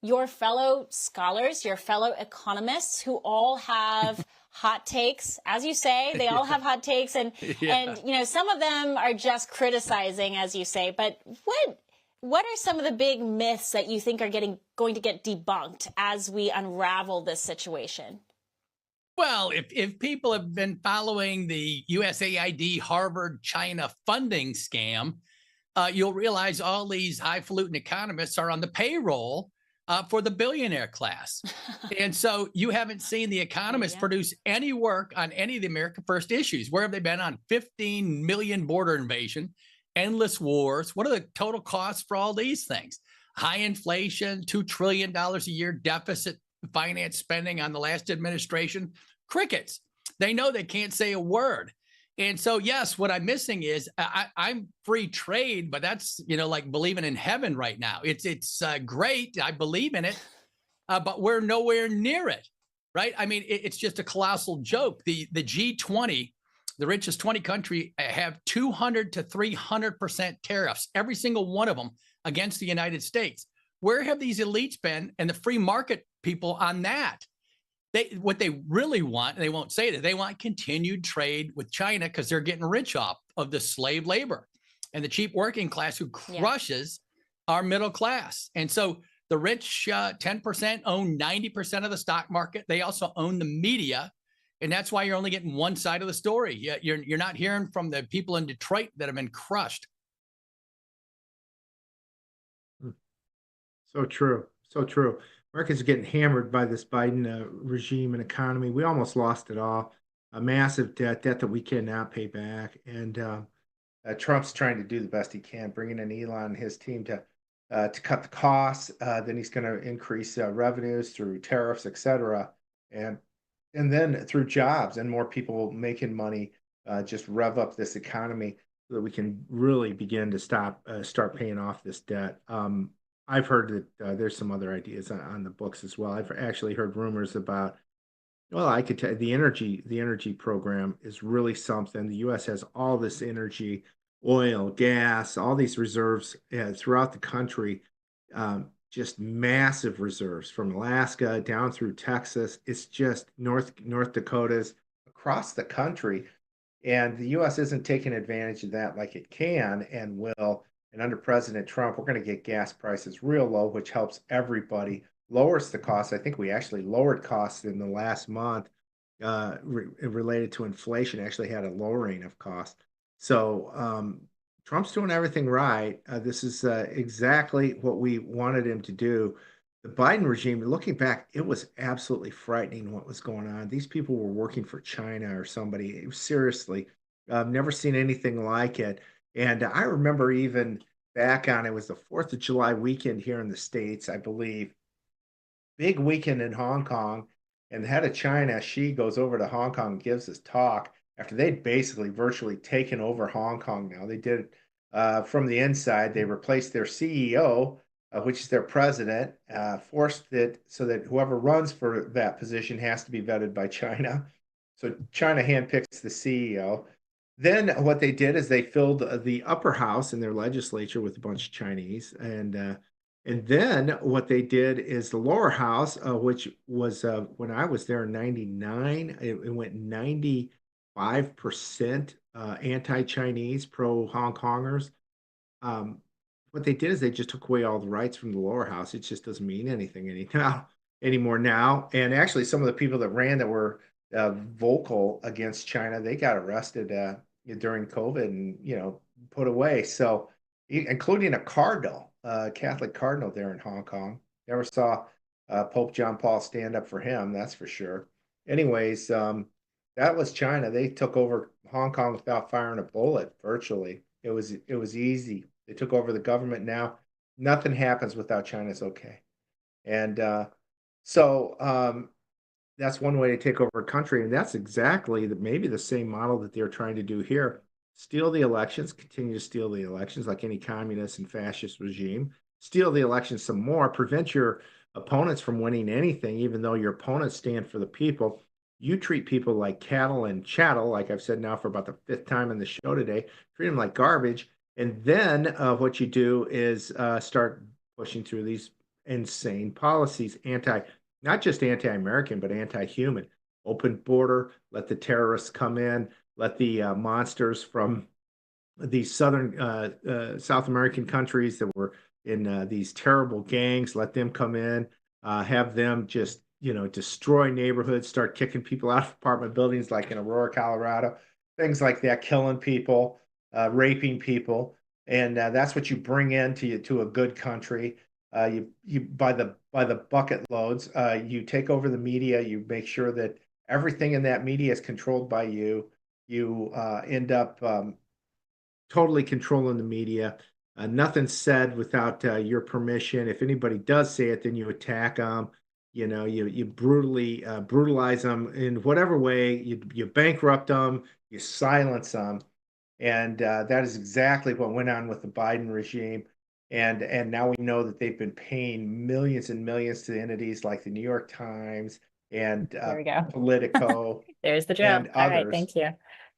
Your fellow scholars, your fellow economists, who all have hot takes, as you say, they all have hot takes, and some of them are just criticizing, as you say. But what are some of the big myths that you think are going to get debunked as we unravel this situation? Well, if people have been following the USAID Harvard China funding scam, you'll realize all these highfalutin economists are on the payroll for the billionaire class. And so you haven't seen the economists produce any work on any of the America First issues. Where have they been on 15 million border invasion, endless wars? What are the total costs for all these things? High inflation, $2 trillion a year deficit finance spending on the last administration. Crickets. They know they can't say a word. And so, yes, what I'm missing is I'm free trade, but that's, like believing in heaven right now. It's great. I believe in it, but we're nowhere near it, right? I mean, it's just a colossal joke. The G20, the richest 20 country, have 200 to 300% tariffs, every single one of them against the United States. Where have these elites been and the free market people on that? What they really want, and they won't say that, they want continued trade with China because they're getting rich off of the slave labor and the cheap working class who crushes our middle class. And so the rich 10% own 90% of the stock market. They also own the media. And that's why you're only getting one side of the story. You're not hearing from the people in Detroit that have been crushed. So true. So true. Americans are getting hammered by this Biden regime and economy. We almost lost it all. A massive debt that we cannot pay back. And Trump's trying to do the best he can, bringing in Elon and his team to cut the costs. Then he's going to increase revenues through tariffs, et cetera. And then through jobs and more people making money, just rev up this economy so that we can really begin to start paying off this debt. I've heard that there's some other ideas on the books as well. I've actually heard rumors about, well, I could tell the energy program is really something. The U.S. has all this energy, oil, gas, all these reserves throughout the country, just massive reserves from Alaska down through Texas. It's just North Dakotas, across the country. And the U.S. isn't taking advantage of that like it can and will. And under President Trump, we're going to get gas prices real low, which helps everybody, lowers the cost. I think we actually lowered costs in the last month related to inflation, actually had a lowering of cost. So Trump's doing everything right. This is exactly what we wanted him to do. the Biden regime, looking back, it was absolutely frightening what was going on. These people were working for China or somebody. It was seriously, I've never seen anything like it. And I remember even back on it was the 4th of July weekend here in the States, I believe. Big weekend in Hong Kong. And the head of China, she goes over to Hong Kong and gives this talk after they'd basically virtually taken over Hong Kong now. They did it from the inside. They replaced their CEO, which is their president, forced it so that whoever runs for that position has to be vetted by China. So China handpicks the CEO. Then what they did is they filled the upper house in their legislature with a bunch of Chinese, and then what they did is the lower house, which was when I was there in '99, it went 95% anti-Chinese, pro Hong Kongers. Um, what they did is they just took away all the rights from the lower house. It just doesn't mean anything anymore now. And actually, some of the people that ran that were vocal against China, they got arrested during COVID and put away. So, including a cardinal, Catholic cardinal there in Hong Kong. Never saw Pope John Paul stand up for him, that's for sure. Anyways, that was China. They took over Hong Kong without firing a bullet, virtually. It was easy. They took over the government now. Nothing happens without China's okay. And that's one way to take over a country. And that's exactly maybe the same model that they're trying to do here. Steal the elections, continue to steal the elections like any communist and fascist regime. Steal the elections some more, prevent your opponents from winning anything, even though your opponents stand for the people. You treat people like cattle and chattel, like I've said now for about the 5th time in the show today, treat them like garbage. And then what you do is start pushing through these insane policies, not just anti-American, but anti-human. Open border, let the terrorists come in, let the monsters from these South American countries that were in these terrible gangs, let them come in, have them just destroy neighborhoods, start kicking people out of apartment buildings like in Aurora, Colorado, things like that, killing people, raping people, and that's what you bring to a good country. You by the bucket loads. You take over the media. You make sure that everything in that media is controlled by you. You end up totally controlling the media. Nothing's said without your permission. If anybody does say it, then you attack them. You brutally brutalize them in whatever way. You bankrupt them. You silence them, and that is exactly what went on with the Biden regime. And now we know that they've been paying millions and millions to entities like the New York Times and There we go. Politico There's the and joke. All right, others. thank you.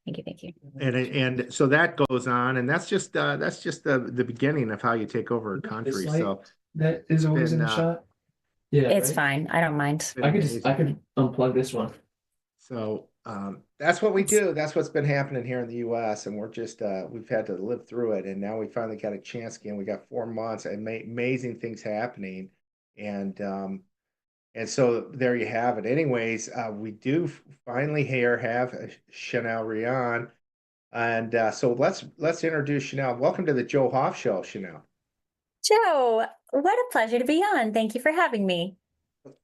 Thank you. And so that goes on, and that's just the beginning of how you take over a country. So that is always in the shot. Yeah, It's right? fine. I don't mind. I could unplug this one. So that's what we do. That's what's been happening here in the U.S. And we're just we've had to live through it, and now we finally got a chance again. We got 4 months and amazing things happening, and so there you have it. Anyways, we do finally here have Chanel Rion, and so let's introduce Chanel. Welcome to the Joe Hoff Show, Chanel. Joe, what a pleasure to be on. Thank you for having me.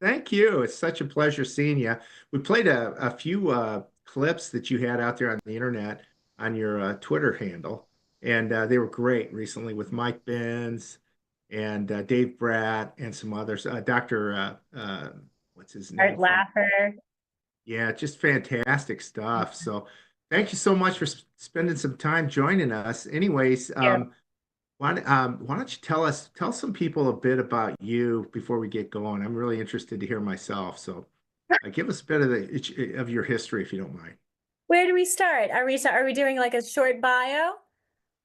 Thank you. It's such a pleasure seeing you. We played a few clips that you had out there on the internet on your Twitter handle, and they were great recently with Mike Benz and Dave Bratt and some others. Dr. What's his name? Art Laffer. Yeah, just fantastic stuff. So thank you so much for spending some time joining us. Anyways, why don't you tell some people a bit about you before we get going? I'm really interested to hear myself. So give us a bit of your history, if you don't mind. Where do we start? Are we doing like a short bio?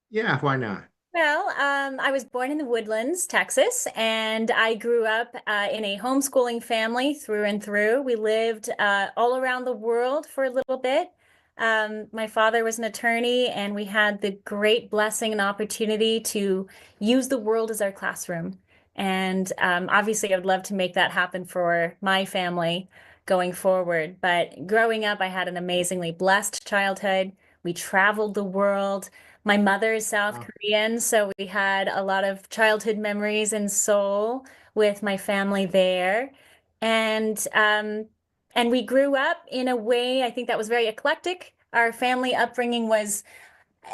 Yeah, why not? Well, I was born in the Woodlands, Texas, and I grew up in a homeschooling family through and through. We lived all around the world for a little bit. My father was an attorney, and we had the great blessing and opportunity to use the world as our classroom. And obviously, I would love to make that happen for my family going forward. But growing up, I had an amazingly blessed childhood. We traveled the world. My mother is South Wow. Korean, so we had a lot of childhood memories in Seoul with my family there. And we grew up in a way I think that was very eclectic. Our family upbringing was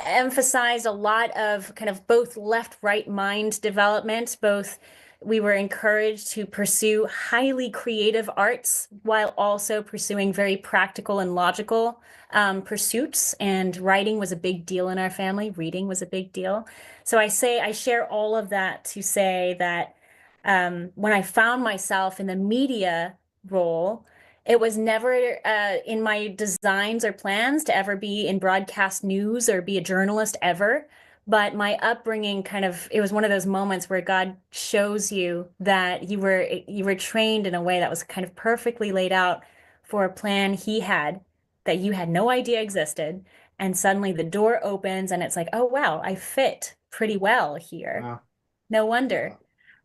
emphasized a lot of kind of both left right mind development. Both we were encouraged to pursue highly creative arts while also pursuing very practical and logical pursuits. And writing was a big deal in our family. Reading was a big deal. So I share all of that to say that when I found myself in the media role, it was never in my designs or plans to ever be in broadcast news or be a journalist ever. But my upbringing it was one of those moments where God shows you that you were trained in a way that was kind of perfectly laid out for a plan he had that you had no idea existed. And suddenly the door opens and it's like, oh, wow, I fit pretty well here. Wow. No wonder.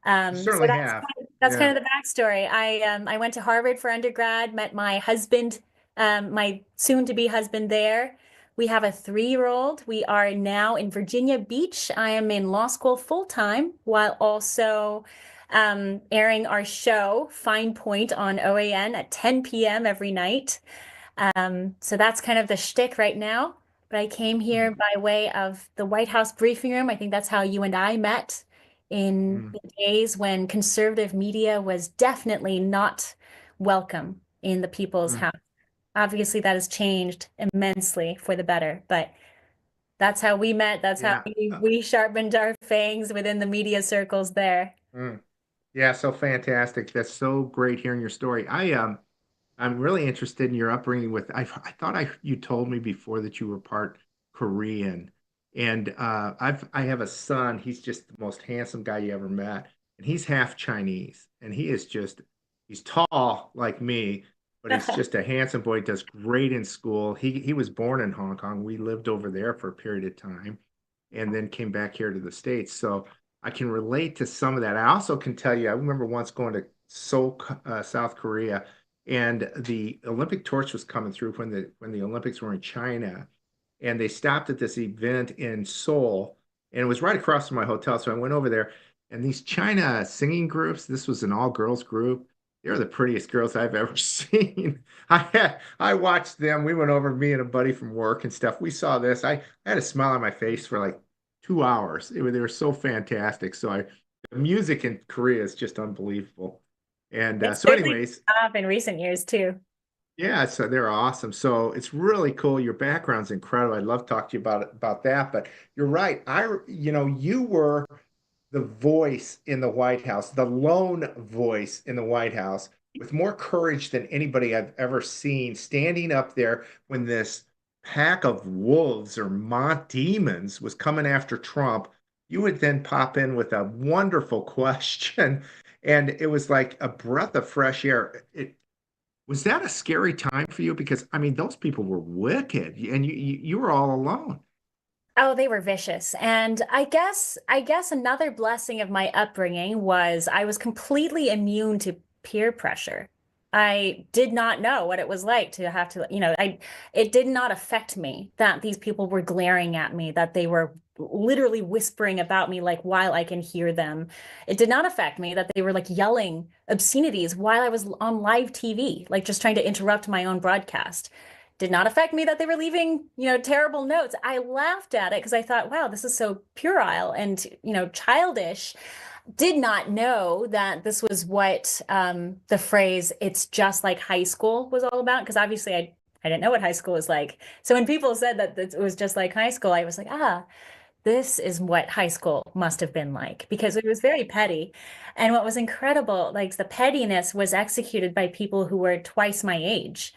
You So certainly have. that's Yeah. kind of the backstory. I went to Harvard for undergrad, met my husband, my soon-to-be husband there. We have a 3-year-old. We are now in Virginia Beach. I am in law school full-time while also airing our show, Fine Point, on OAN at 10 p.m. every night. So that's kind of the shtick right now. But I came here by way of the White House briefing room. I think that's how you and I met in the days when conservative media was definitely not welcome in the people's house. Obviously, that has changed immensely for the better, but that's how we met. That's how Yeah. we sharpened our fangs within the media circles there. Yeah, so fantastic. That's so great hearing your story. I'm really interested in your upbringing with I thought you told me before that you were part Korean. And I have a son, he's just the most handsome guy you ever met. And he's half Chinese. And he's tall like me, but he's just a handsome boy, does great in school. He was born in Hong Kong. We lived over there for a period of time and then came back here to the States. So I can relate to some of that. I also can tell you, I remember once going to Seoul, South Korea, and the Olympic torch was coming through when the Olympics were in China, and they stopped at this event in Seoul, and it was right across from my hotel. So I went over there, and these China singing groups, this was an all-girls group. They're the prettiest girls I've ever seen. I watched them. We went over, me and a buddy from work and stuff. We saw this. I had a smile on my face for like 2 hours. They were so fantastic. The music in Korea is just unbelievable. And It's so, really anyways, up in recent years too. yeah, so they're awesome. So it's really cool. Your background's incredible. I'd love to talk to you about that. But you're right. You were the voice in the White House, the lone voice in the White House, with more courage than anybody I've ever seen, standing up there when this pack of wolves or demons was coming after Trump. You would then pop in with a wonderful question, and it was like a breath of fresh air. Was that a scary time for you? Because I mean, those people were wicked, and you were all alone. Oh, they were vicious. And I guess another blessing of my upbringing was I was completely immune to peer pressure. I did not know what it was like to have to, it did not affect me that these people were glaring at me, that they were literally whispering about me like while I can hear them. It did not affect me that they were like yelling obscenities while I was on live TV, like just trying to interrupt my own broadcast. Did not affect me that they were leaving, terrible notes. I laughed at it because I thought, wow, this is so puerile and, childish. Did not know that this was what the phrase "it's just like high school" was all about. Because obviously I didn't know what high school was like. So when people said that it was just like high school, I was like, this is what high school must have been like, because it was very petty. And what was incredible, like the pettiness was executed by people who were twice my age.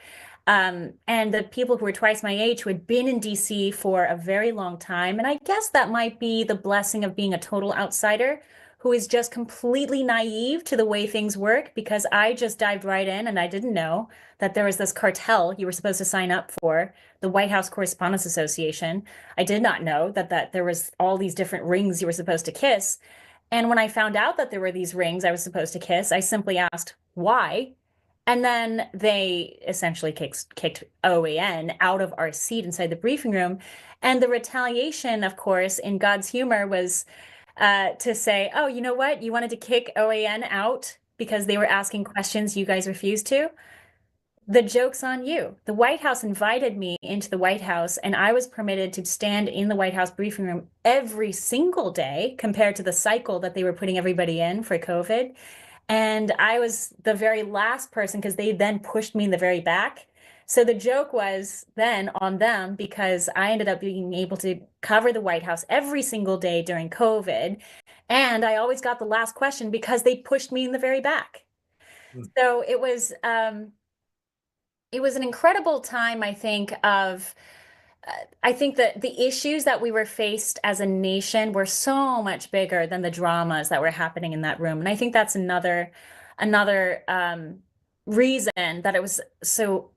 And the people who were twice my age who had been in DC for a very long time. And I guess that might be the blessing of being a total outsider who is just completely naive to the way things work, because I just dived right in and I didn't know that there was this cartel you were supposed to sign up for, the White House Correspondents Association. I did not know that there was all these different rings you were supposed to kiss. And when I found out that there were these rings I was supposed to kiss, I simply asked why. And then they essentially kicked OAN out of our seat inside the briefing room. And the retaliation, of course, in God's humor was to say, oh, you know what? You wanted to kick OAN out because they were asking questions you guys refused to? The joke's on you. The White House invited me into the White House, and I was permitted to stand in the White House briefing room every single day compared to the cycle that they were putting everybody in for COVID. And I was the very last person because they then pushed me in the very back. So the joke was then on them because I ended up being able to cover the White House every single day during COVID. And I always got the last question because they pushed me in the very back. So it was an incredible time, I think, I think that the issues that we were faced as a nation were so much bigger than the dramas that were happening in that room. And I think that's another reason that it was so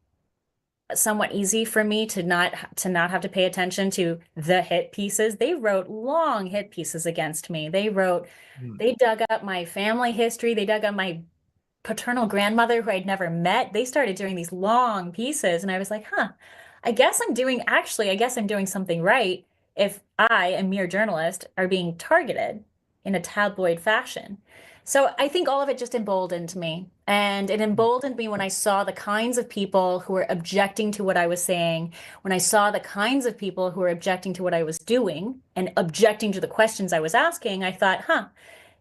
somewhat easy for me to not have to pay attention to the hit pieces. They wrote long hit pieces against me. They dug up my family history. They dug up my paternal grandmother who I'd never met. They started doing these long pieces, and I was like, huh, I guess I'm doing something right if I, a mere journalist, are being targeted in a tabloid fashion. So I think all of it just emboldened me. And it emboldened me when I saw the kinds of people who were objecting to what I was saying, when I saw the kinds of people who were objecting to what I was doing and objecting to the questions I was asking. I thought, huh,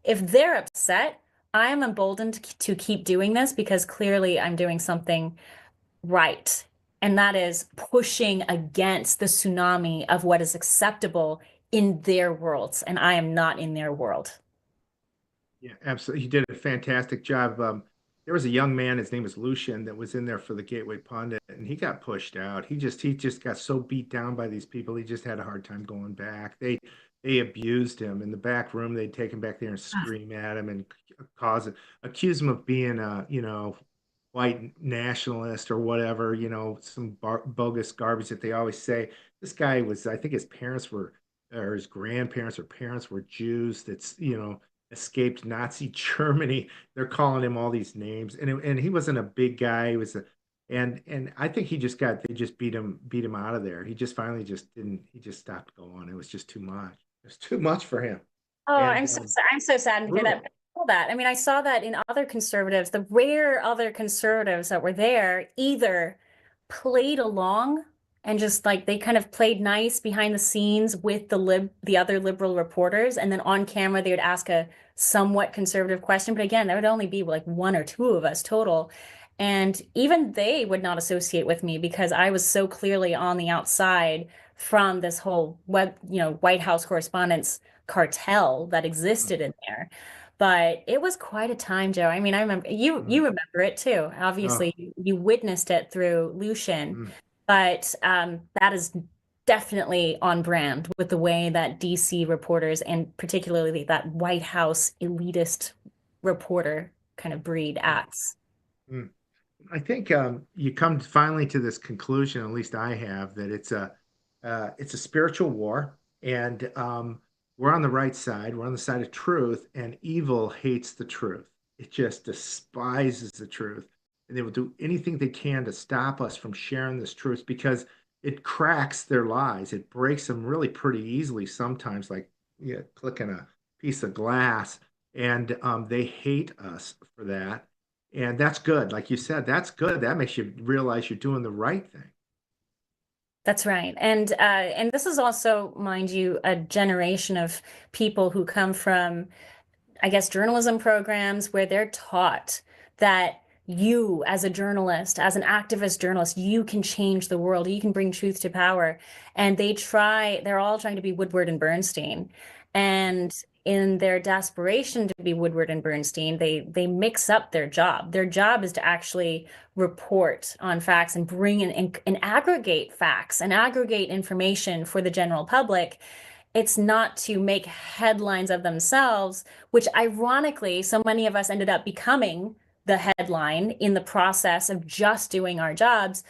if they're upset, I am emboldened to keep doing this because clearly I'm doing something right. And that is pushing against the tsunami of what is acceptable in their worlds. And I am not in their world. Yeah, absolutely. He did a fantastic job. There was a young man, his name was Lucian, that was in there for the Gateway Pundit, and he got pushed out. He just got so beat down by these people. He just had a hard time going back. They abused him in the back room. They'd take him back there and scream at him and accuse him of being white nationalist or whatever, some bogus garbage that they always say. This guy was, I think his parents were, or his grandparents or parents were Jews that's escaped Nazi Germany. They're calling him all these names, and he wasn't a big guy. He was and I think they just beat him out of there. He just finally just didn't. He just stopped going. It was just too much. It was too much for him. Oh, And I'm so sad to hear that. I mean, I saw that in other conservatives, the rare other conservatives that were there either played along and just like they kind of played nice behind the scenes with the other liberal reporters, and then on camera they would ask a somewhat conservative question. But again, there would only be like one or two of us total. And even they would not associate with me because I was so clearly on the outside from this whole White House correspondence cartel that existed in there. But it was quite a time, Joe. I mean, I remember you remember it too. Obviously, you witnessed it through Lucian, but that is definitely on brand with the way that DC reporters and particularly that White House elitist reporter kind of breed acts. I think you come finally to this conclusion, at least I have, that it's a spiritual war, and we're on the right side. We're on the side of truth, and evil hates the truth. It just despises the truth, and they will do anything they can to stop us from sharing this truth because it cracks their lies. It breaks them really pretty easily sometimes, like clicking a piece of glass, and they hate us for that. And that's good. Like you said, that's good. That makes you realize you're doing the right thing. That's right. And this is also, mind you, a generation of people who come from, I guess, journalism programs where they're taught that you, as a journalist, as an activist journalist, you can change the world, you can bring truth to power. And they're all trying to be Woodward and Bernstein. And in their desperation to be Woodward and Bernstein, they mix up their job. Their job is to actually report on facts and bring in and aggregate facts and aggregate information for the general public. It's not to make headlines of themselves, which ironically, so many of us ended up becoming the headline in the process of just doing our jobs.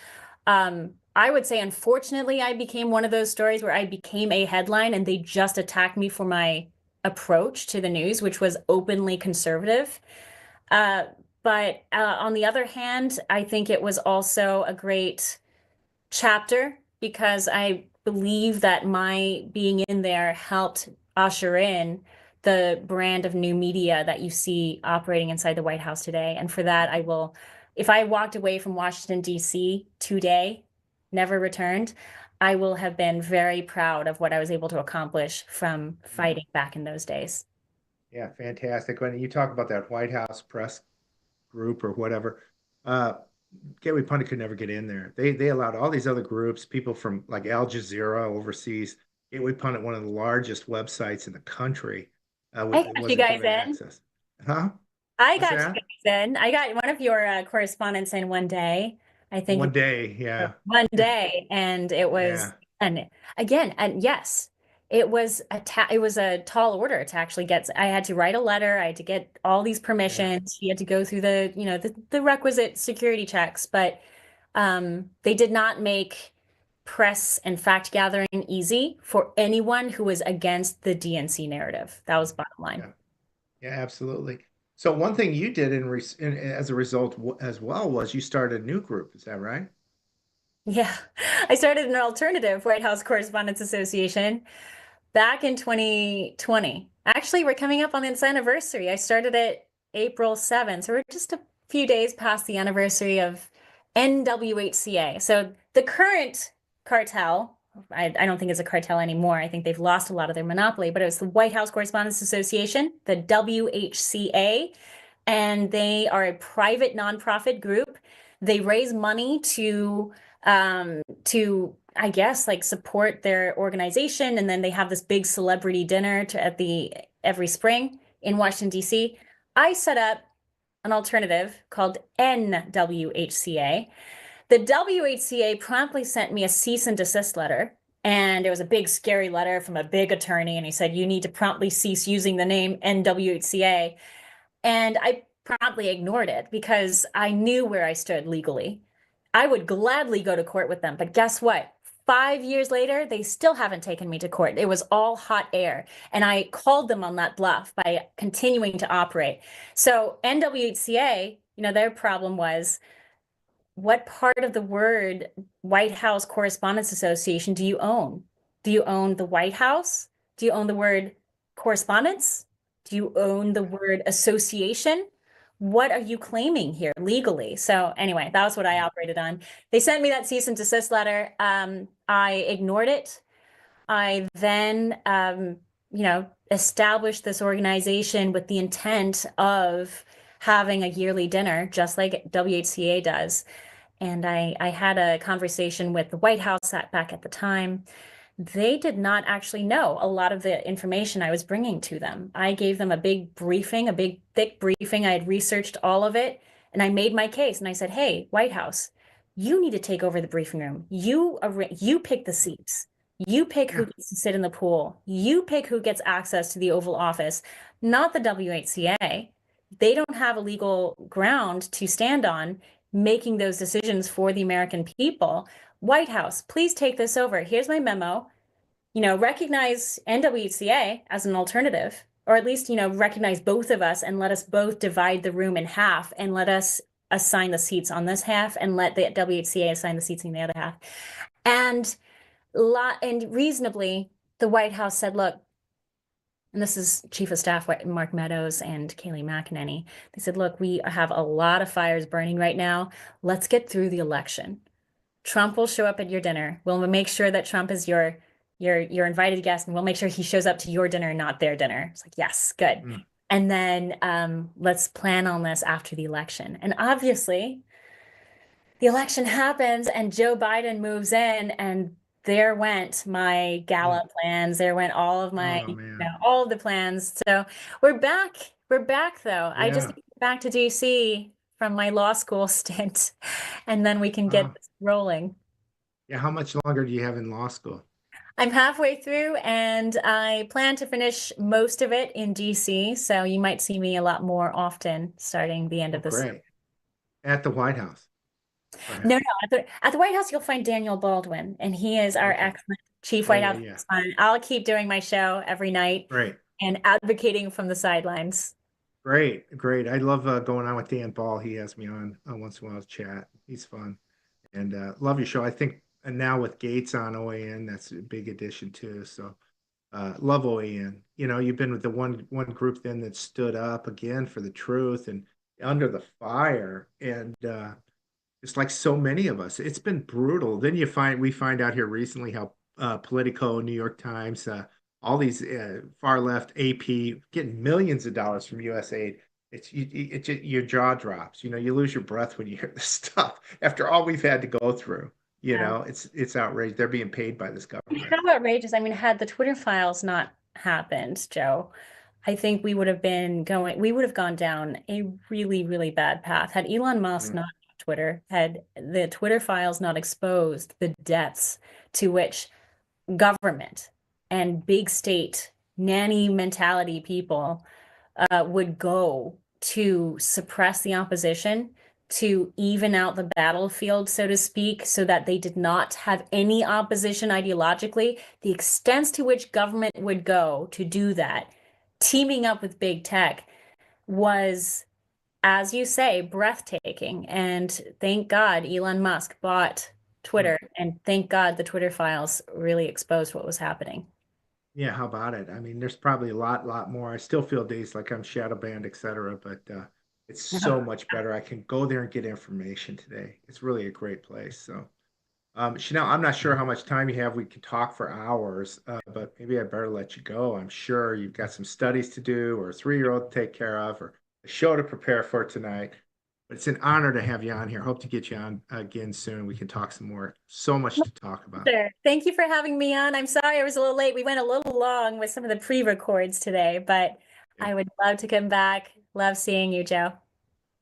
I would say, unfortunately, I became one of those stories where I became a headline and they just attacked me for my approach to the news, which was openly conservative. But But on the other hand, I think it was also a great chapter because I believe that my being in there helped usher in the brand of new media that you see operating inside the White House today. And for that, I will, if I walked away from Washington, D.C. today, never returned, I will have been very proud of what I was able to accomplish from fighting back in those days. Yeah, fantastic. When you talk about that White House press group or whatever, uh, Gateway Pundit could never get in there. They allowed all these other groups, people from like Al Jazeera overseas. Gateway Pundit, one of the largest websites in the country, I got you wasn't guys given in. access. Huh? I What's got you that? guys in. I got one of your correspondents in one day. I think One day, yeah. one day, and it was, Yeah. and again, and yes, it was it was a tall order to actually get. I had to write a letter. I had to get all these permissions. You had to go through the, the requisite security checks, but they did not make press and fact gathering easy for anyone who was against the DNC narrative. That was bottom line. Yeah. Yeah, absolutely. So one thing you did as a result as well was you started a new group. Is that right? Yeah, I started an alternative White House Correspondents Association back in 2020. Actually, we're coming up on its anniversary. I started it April 7th, so we're just a few days past the anniversary of NWHCA. So the current cartel, I don't think it's a cartel anymore. I think they've lost a lot of their monopoly, but it was the White House Correspondents Association, the WHCA, and they are a private nonprofit group. They raise money to I guess like support their organization, and then they have this big celebrity dinner at the every spring in Washington, D.C. I set up an alternative called NWHCA. The WHCA promptly sent me a cease and desist letter, and it was a big scary letter from a big attorney, and he said you need to promptly cease using the name NWHCA. And I promptly ignored it because I knew where I stood legally. I would gladly go to court with them, but guess what? 5 years later, they still haven't taken me to court. It was all hot air. And I called them on that bluff by continuing to operate. So NWHCA, their problem was, what part of the word White House Correspondents Association do you own? Do you own the White House? Do you own the word correspondence? Do you own the word association? What are you claiming here legally? So anyway, that was what I operated on. They sent me that cease and desist letter. I ignored it. I then, established this organization with the intent of having a yearly dinner, just like WHCA does. And I had a conversation with the White House back at the time. They did not actually know a lot of the information I was bringing to them. I gave them a big briefing, a big thick briefing. I had researched all of it, and I made my case. And I said, hey, White House, you need to take over the briefing room. You pick the seats. You pick who gets to sit in the pool. You pick who gets access to the Oval Office, not the WHCA. They don't have a legal ground to stand on making those decisions for the American people. White House, please take this over. Here's my memo. Recognize NWCA as an alternative, or at least, recognize both of us and let us both divide the room in half and let us assign the seats on this half and let the WHCA assign the seats in the other half. And reasonably, the White House said, look, and this is Chief of Staff Mark Meadows and Kayleigh McEnany. They said, look, we have a lot of fires burning right now. Let's get through the election. Trump will show up at your dinner. We'll make sure that Trump is your invited guest, and we'll make sure he shows up to your dinner, not their dinner. It's like, yes, good. And then let's plan on this after the election. And obviously, the election happens and Joe Biden moves in, and there went my gala plans. There went all of my, all of the plans. So we're back. We're back, though. I just need to get back to DC from my law school stint, and then we can get this rolling. Yeah, how much longer do you have in law school? I'm halfway through, and I plan to finish most of it in DC. So you might see me a lot more often starting the end of this. Great. At the White House. No, at the White House, you'll find Daniel Baldwin, and he is our excellent Chief White House correspondent. I'll keep doing my show every night and advocating from the sidelines. Great, great. I love going on with Dan Ball. He has me on once in a while to chat. He's fun. And love your show. I think now with Gates on OAN, that's a big addition too. So love OAN. You know, you've been with the one group then that stood up again for the truth and under the fire. And it's like so many of us. It's been brutal. Then we find out here recently how Politico, New York Times, all these far left AP getting millions of dollars from USAID. Your jaw drops. You know, you lose your breath when you hear this stuff after all we've had to go through. You Yeah. know, it's outrageous. They're being paid by this government. How outrageous. I mean, had the Twitter files not happened, Joe, I think we would have gone down a really, really bad path. Had Elon Musk not Twitter, had the Twitter files not exposed the depths to which government and big state nanny mentality people would go to suppress the opposition, to even out the battlefield, so to speak, so that they did not have any opposition ideologically, the extents to which government would go to do that, teaming up with big tech, was, as you say, breathtaking. And thank God Elon Musk bought Twitter, and thank God the Twitter files really exposed what was happening. Yeah, how about it? I mean, there's probably a lot more. I still feel days like I'm shadow banned, etc. But it's so much better. I can go there and get information today. It's really a great place. So, Chanel, I'm not sure how much time you have. We could talk for hours, but maybe I better let you go. I'm sure you've got some studies to do, or a 3-year-old to take care of, or a show to prepare for tonight. But it's an honor to have you on here. Hope to get you on again soon. We can talk some more. So much to talk about. Sure. Thank you for having me on. I'm sorry I was a little late. We went a little long with some of the pre-records today, but I would love to come back. Love seeing you, Joe.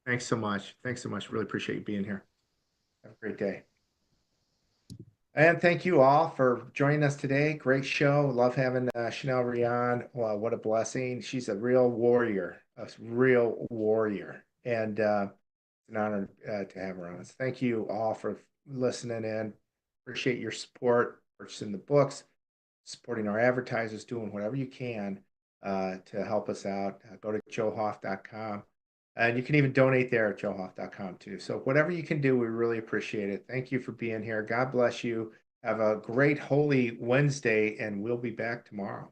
Thanks so much. Thanks so much. Really appreciate you being here. Have a great day. And thank you all for joining us today. Great show. Love having Chanel Rion. Wow, what a blessing. She's a real warrior, a real warrior. And it's an honor to have her on. So thank you all for listening in. Appreciate your support, purchasing the books, supporting our advertisers, doing whatever you can to help us out. Go to joehoff.com. And you can even donate there at joehoff.com too. So whatever you can do, we really appreciate it. Thank you for being here. God bless you. Have a great Holy Wednesday, and we'll be back tomorrow.